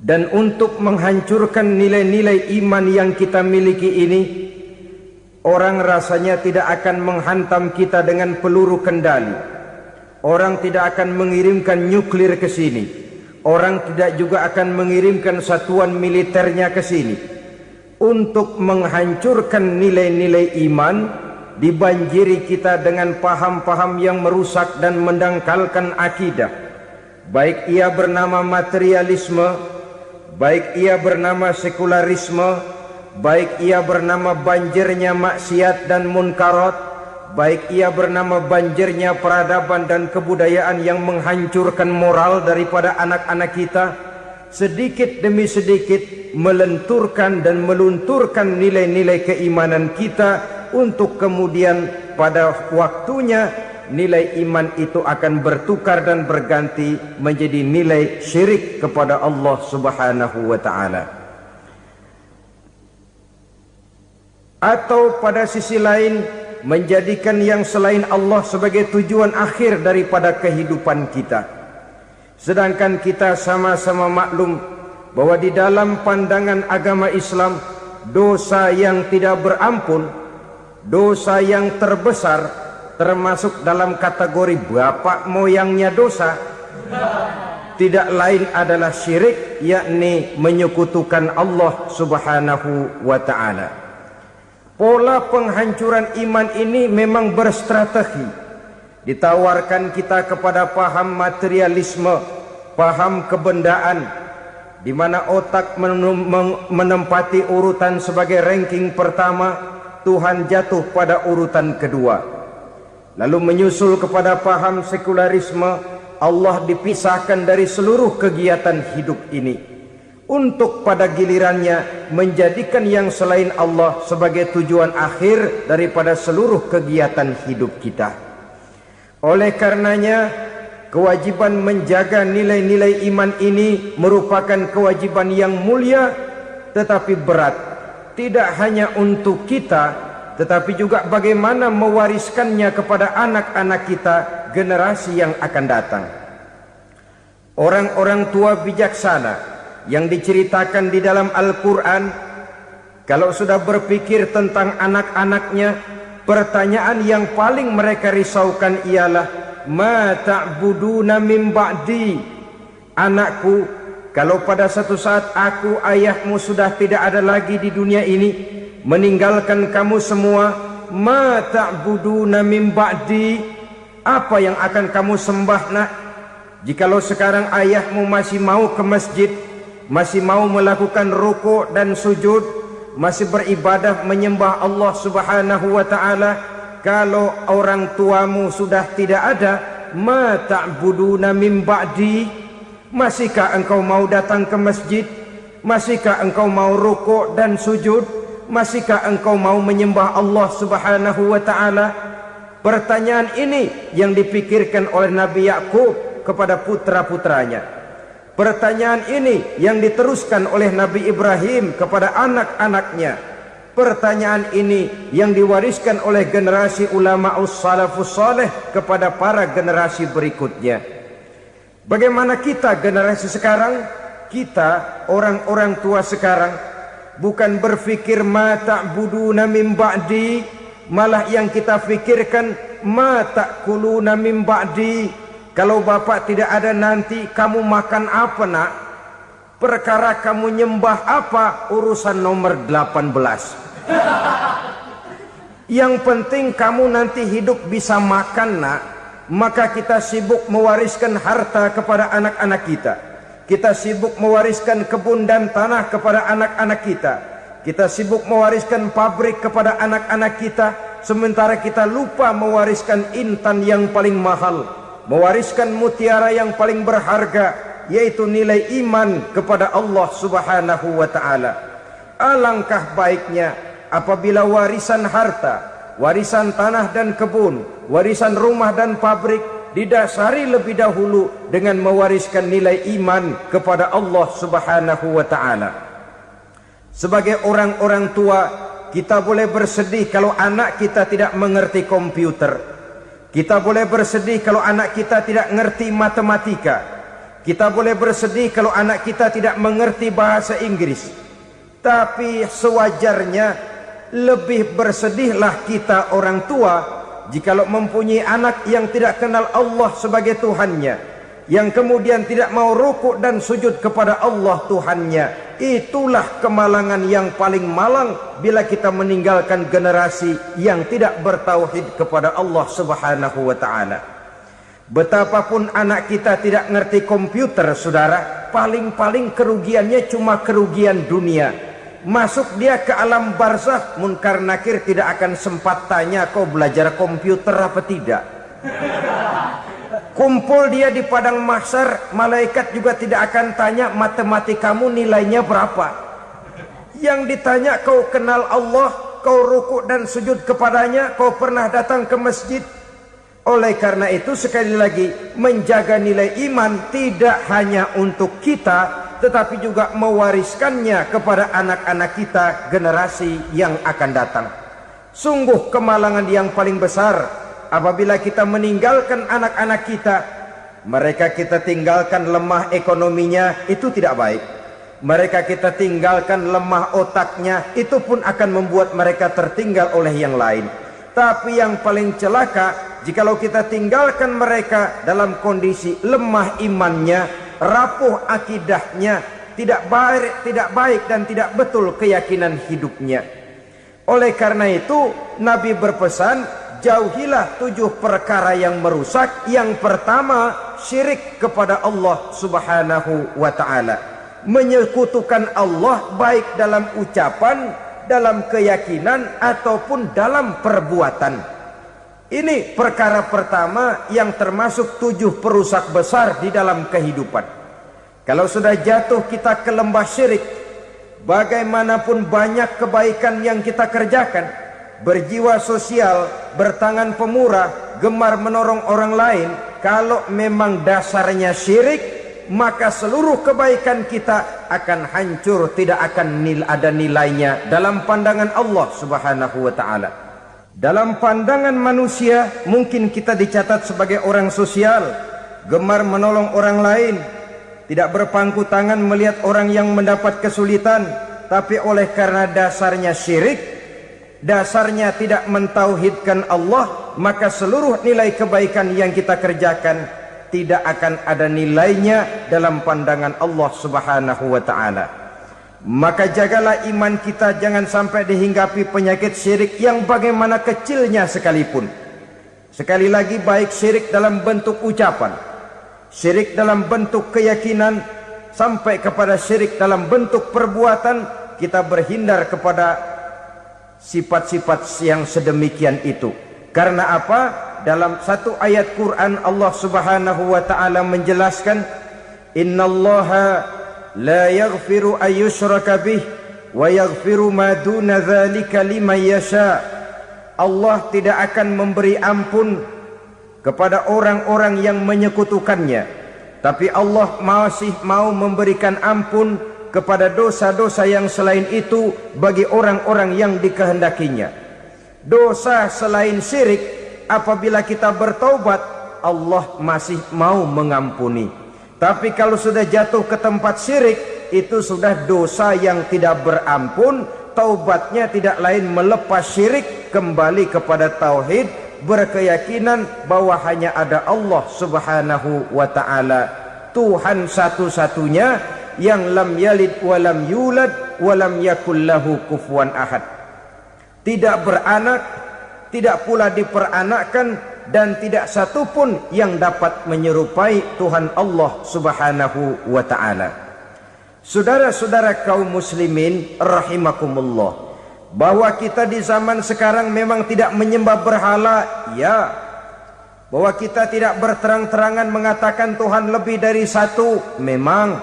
Dan untuk menghancurkan nilai-nilai iman yang kita miliki ini, orang rasanya tidak akan menghantam kita dengan peluru kendali. Orang tidak akan mengirimkan nuklir ke sini. Orang tidak juga akan mengirimkan satuan militernya ke sini. Untuk menghancurkan nilai-nilai iman, dibanjiri kita dengan paham-paham yang merusak dan mendangkalkan akidah. Baik ia bernama materialisme, baik ia bernama sekularisme, baik ia bernama banjirnya maksiat dan munkarat, baik ia bernama banjirnya peradaban dan kebudayaan yang menghancurkan moral daripada anak-anak kita, sedikit demi sedikit melenturkan dan melunturkan nilai-nilai keimanan kita, untuk kemudian pada waktunya nilai iman itu akan bertukar dan berganti menjadi nilai syirik kepada Allah Subhanahu wa ta'ala. Atau pada sisi lain, menjadikan yang selain Allah sebagai tujuan akhir daripada kehidupan kita. Sedangkan kita sama-sama maklum bahwa di dalam pandangan agama Islam, dosa yang tidak berampun, dosa yang terbesar, termasuk dalam kategori bapak moyangnya dosa, tidak lain adalah syirik, yakni menyekutukan Allah Subhanahu wa ta'ala. Pola penghancuran iman ini memang berstrategi. Ditawarkan kita kepada paham materialisme, paham kebendaan, di mana otak menempati urutan sebagai ranking pertama, Tuhan jatuh pada urutan kedua. Lalu menyusul kepada paham sekularisme, Allah dipisahkan dari seluruh kegiatan hidup ini, untuk pada gilirannya menjadikan yang selain Allah sebagai tujuan akhir daripada seluruh kegiatan hidup kita. Oleh karenanya, kewajiban menjaga nilai-nilai iman ini merupakan kewajiban yang mulia tetapi berat, tidak hanya untuk kita, tetapi juga bagaimana mewariskannya kepada anak-anak kita, generasi yang akan datang. Orang-orang tua bijaksana yang diceritakan di dalam Al-Quran, kalau sudah berpikir tentang anak-anaknya, pertanyaan yang paling mereka risaukan ialah ma ta'buduna min ba'di. Anakku, kalau pada satu saat aku, ayahmu sudah tidak ada lagi di dunia ini, meninggalkan kamu semua, ma ta'buduna min ba'di, apa yang akan kamu sembah nak? Jikalau sekarang ayahmu masih mau ke masjid, masih mau melakukan rukuk dan sujud, masih beribadah menyembah Allah Subhanahu wa taala, kalau orang tuamu sudah tidak ada, ma ta'buduna min ba'di, masihkah engkau mau datang ke masjid? Masihkah engkau mau rukuk dan sujud? Masihkah engkau mau menyembah Allah Subhanahu wa taala? Pertanyaan ini yang dipikirkan oleh Nabi Yakub kepada putra-putranya. Pertanyaan ini yang diteruskan oleh Nabi Ibrahim kepada anak-anaknya. Pertanyaan ini yang diwariskan oleh generasi ulama salafus saleh kepada para generasi berikutnya. Bagaimana kita generasi sekarang? Kita orang-orang tua sekarang bukan berfikir ma ta'buduna min ba'di, malah yang kita fikirkan ma ta'kuluna min ba'di. Kalau bapak tidak ada nanti kamu makan apa nak? Perkara kamu nyembah apa? Urusan nomor 18. Yang penting kamu nanti hidup bisa makan nak. Maka kita sibuk mewariskan harta kepada anak-anak kita. Kita sibuk mewariskan kebun dan tanah kepada anak-anak kita. Kita sibuk mewariskan pabrik kepada anak-anak kita. Sementara kita lupa mewariskan intan yang paling mahal, mewariskan mutiara yang paling berharga, yaitu nilai iman kepada Allah Subhanahu wa taala. Alangkah baiknya apabila warisan harta, warisan tanah dan kebun, warisan rumah dan pabrik didasari lebih dahulu dengan mewariskan nilai iman kepada Allah Subhanahu wa taala. Sebagai orang-orang tua, kita boleh bersedih kalau anak kita tidak mengerti komputer. Kita boleh bersedih kalau anak kita tidak mengerti matematika. Kita boleh bersedih kalau anak kita tidak mengerti bahasa Inggris. Tapi sewajarnya lebih bersedihlah kita orang tua jikalau mempunyai anak yang tidak kenal Allah sebagai Tuhannya, yang kemudian tidak mau rukuk dan sujud kepada Allah Tuhannya. Itulah kemalangan yang paling malang bila kita meninggalkan generasi yang tidak bertauhid kepada Allah Subhanahu wa taala. Betapapun anak kita tidak ngerti komputer, saudara, paling-paling kerugiannya cuma kerugian dunia. Masuk dia ke alam barzakh, munkar nakir tidak akan sempat tanya kau belajar komputer apa tidak. Kumpul dia di padang mahsyar, malaikat juga tidak akan tanya matematikamu nilainya berapa. Yang ditanya kau kenal Allah, kau rukuk dan sujud kepadanya, kau pernah datang ke masjid. Oleh karena itu sekali lagi, menjaga nilai iman tidak hanya untuk kita, tetapi juga mewariskannya kepada anak-anak kita, generasi yang akan datang. Sungguh kemalangan yang paling besar apabila kita meninggalkan anak-anak kita. Mereka kita tinggalkan lemah ekonominya, itu tidak baik. Mereka kita tinggalkan lemah otaknya, itu pun akan membuat mereka tertinggal oleh yang lain. Tapi yang paling celaka, jikalau kita tinggalkan mereka dalam kondisi lemah imannya, rapuh akidahnya, tidak baik dan tidak betul keyakinan hidupnya. Oleh karena itu Nabi berpesan, jauhilah 7 perkara yang merusak. Yang pertama, syirik kepada Allah Subhanahu wa taala. Menyekutukan Allah baik dalam ucapan, dalam keyakinan ataupun dalam perbuatan. Ini perkara pertama yang termasuk 7 perusak besar di dalam kehidupan. Kalau sudah jatuh kita ke lembah syirik, bagaimanapun banyak kebaikan yang kita kerjakan, berjiwa sosial, bertangan pemurah, gemar menolong orang lain, kalau memang dasarnya syirik, maka seluruh kebaikan kita akan hancur, tidak akan ada nilainya dalam pandangan Allah Subhanahu wa taala. Dalam pandangan manusia, mungkin kita dicatat sebagai orang sosial, gemar menolong orang lain, tidak berpangku tangan melihat orang yang mendapat kesulitan, tapi oleh karena dasarnya syirik, dasarnya tidak mentauhidkan Allah, maka seluruh nilai kebaikan yang kita kerjakan tidak akan ada nilainya dalam pandangan Allah Subhanahu wa taala. Maka jagalah iman kita jangan sampai dihinggapi penyakit syirik yang bagaimana kecilnya sekalipun. Sekali lagi, baik syirik dalam bentuk ucapan, syirik dalam bentuk keyakinan, sampai kepada syirik dalam bentuk perbuatan, kita berhindar kepada sifat-sifat yang sedemikian itu. Karena apa? Dalam satu ayat Quran Allah Subhanahu wa taala menjelaskan, innallaha la yaghfiru ayyushraka bih wa yaghfiru ma duna dzalika liman yasha. Allah tidak akan memberi ampun kepada orang-orang yang menyekutukannya, tapi Allah masih mau memberikan ampun kepada dosa-dosa yang selain itu bagi orang-orang yang dikehendakinya. Dosa selain syirik, apabila kita bertaubat, Allah masih mau mengampuni. Tapi kalau sudah jatuh ke tempat syirik, itu sudah dosa yang tidak berampun. Taubatnya tidak lain melepas syirik, kembali kepada tauhid, berkeyakinan bahwa hanya ada Allah Subhanahu wa taala, Tuhan satu-satunya yang lam yalid wa lam yulad wa lam yakul lahu kufuwan ahad. Tidak beranak, tidak pula diperanakkan, dan tidak satupun yang dapat menyerupai Tuhan Allah Subhanahu wa taala. Saudara-saudara kaum muslimin rahimakumullah, bahwa kita di zaman sekarang memang tidak menyembah berhala, ya. Bahwa kita tidak berterang-terangan mengatakan Tuhan lebih dari satu, memang.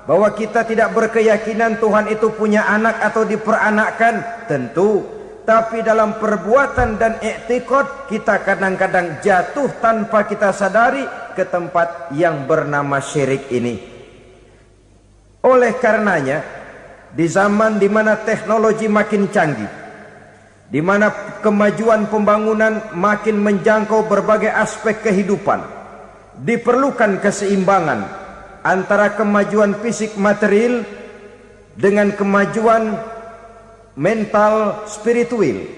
Bahwa kita tidak berkeyakinan Tuhan itu punya anak atau diperanakkan, tentu. Tapi dalam perbuatan dan i'tiqad, kita kadang-kadang jatuh tanpa kita sadari ke tempat yang bernama syirik ini. Oleh karenanya, di zaman di mana teknologi makin canggih, di mana kemajuan pembangunan makin menjangkau berbagai aspek kehidupan, diperlukan keseimbangan antara kemajuan fisik material dengan kemajuan mental spiritual.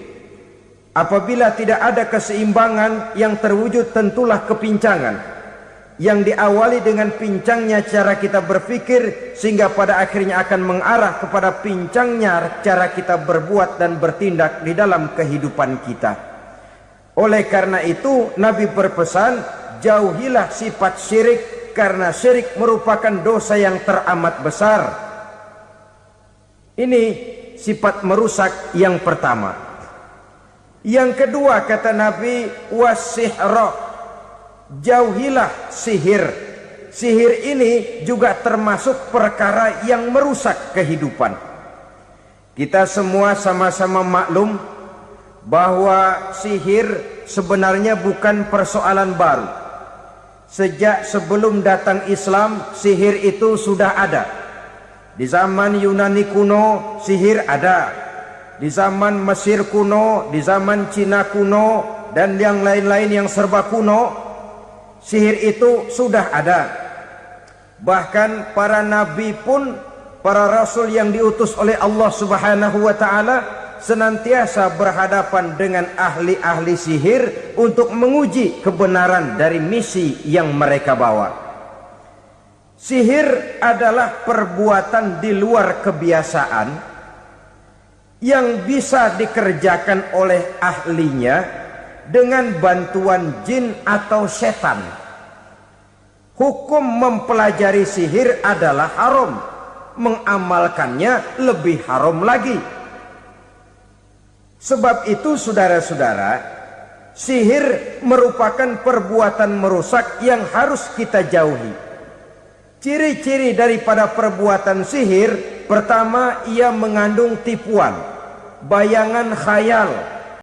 Apabila tidak ada keseimbangan, yang terwujud tentulah kepincangan, yang diawali dengan pincangnya cara kita berpikir, sehingga pada akhirnya akan mengarah kepada pincangnya cara kita berbuat dan bertindak di dalam kehidupan kita. Oleh karena itu, Nabi berpesan, jauhilah sifat syirik, karena syirik merupakan dosa yang teramat besar. Ini sifat merusak yang pertama. Yang kedua, kata Nabi, wasihra, jauhilah sihir. Sihir ini juga termasuk perkara yang merusak kehidupan. Kita semua sama-sama maklum bahwa sihir sebenarnya bukan persoalan baru. Sejak sebelum datang Islam, sihir itu sudah ada. Di zaman Yunani kuno, sihir ada. Di zaman Mesir kuno, di zaman Cina kuno, dan yang lain-lain yang serba kuno, sihir itu sudah ada. Bahkan para nabi pun, para rasul yang diutus oleh Allah Subhanahu wa taala, senantiasa berhadapan dengan ahli-ahli sihir untuk menguji kebenaran dari misi yang mereka bawa. Sihir adalah perbuatan di luar kebiasaan yang bisa dikerjakan oleh ahlinya dengan bantuan jin atau setan. Hukum mempelajari sihir adalah haram, mengamalkannya lebih haram lagi. Sebab itu saudara-saudara, sihir merupakan perbuatan merusak yang harus kita jauhi. Ciri-ciri daripada perbuatan sihir, pertama, ia mengandung tipuan, bayangan khayal,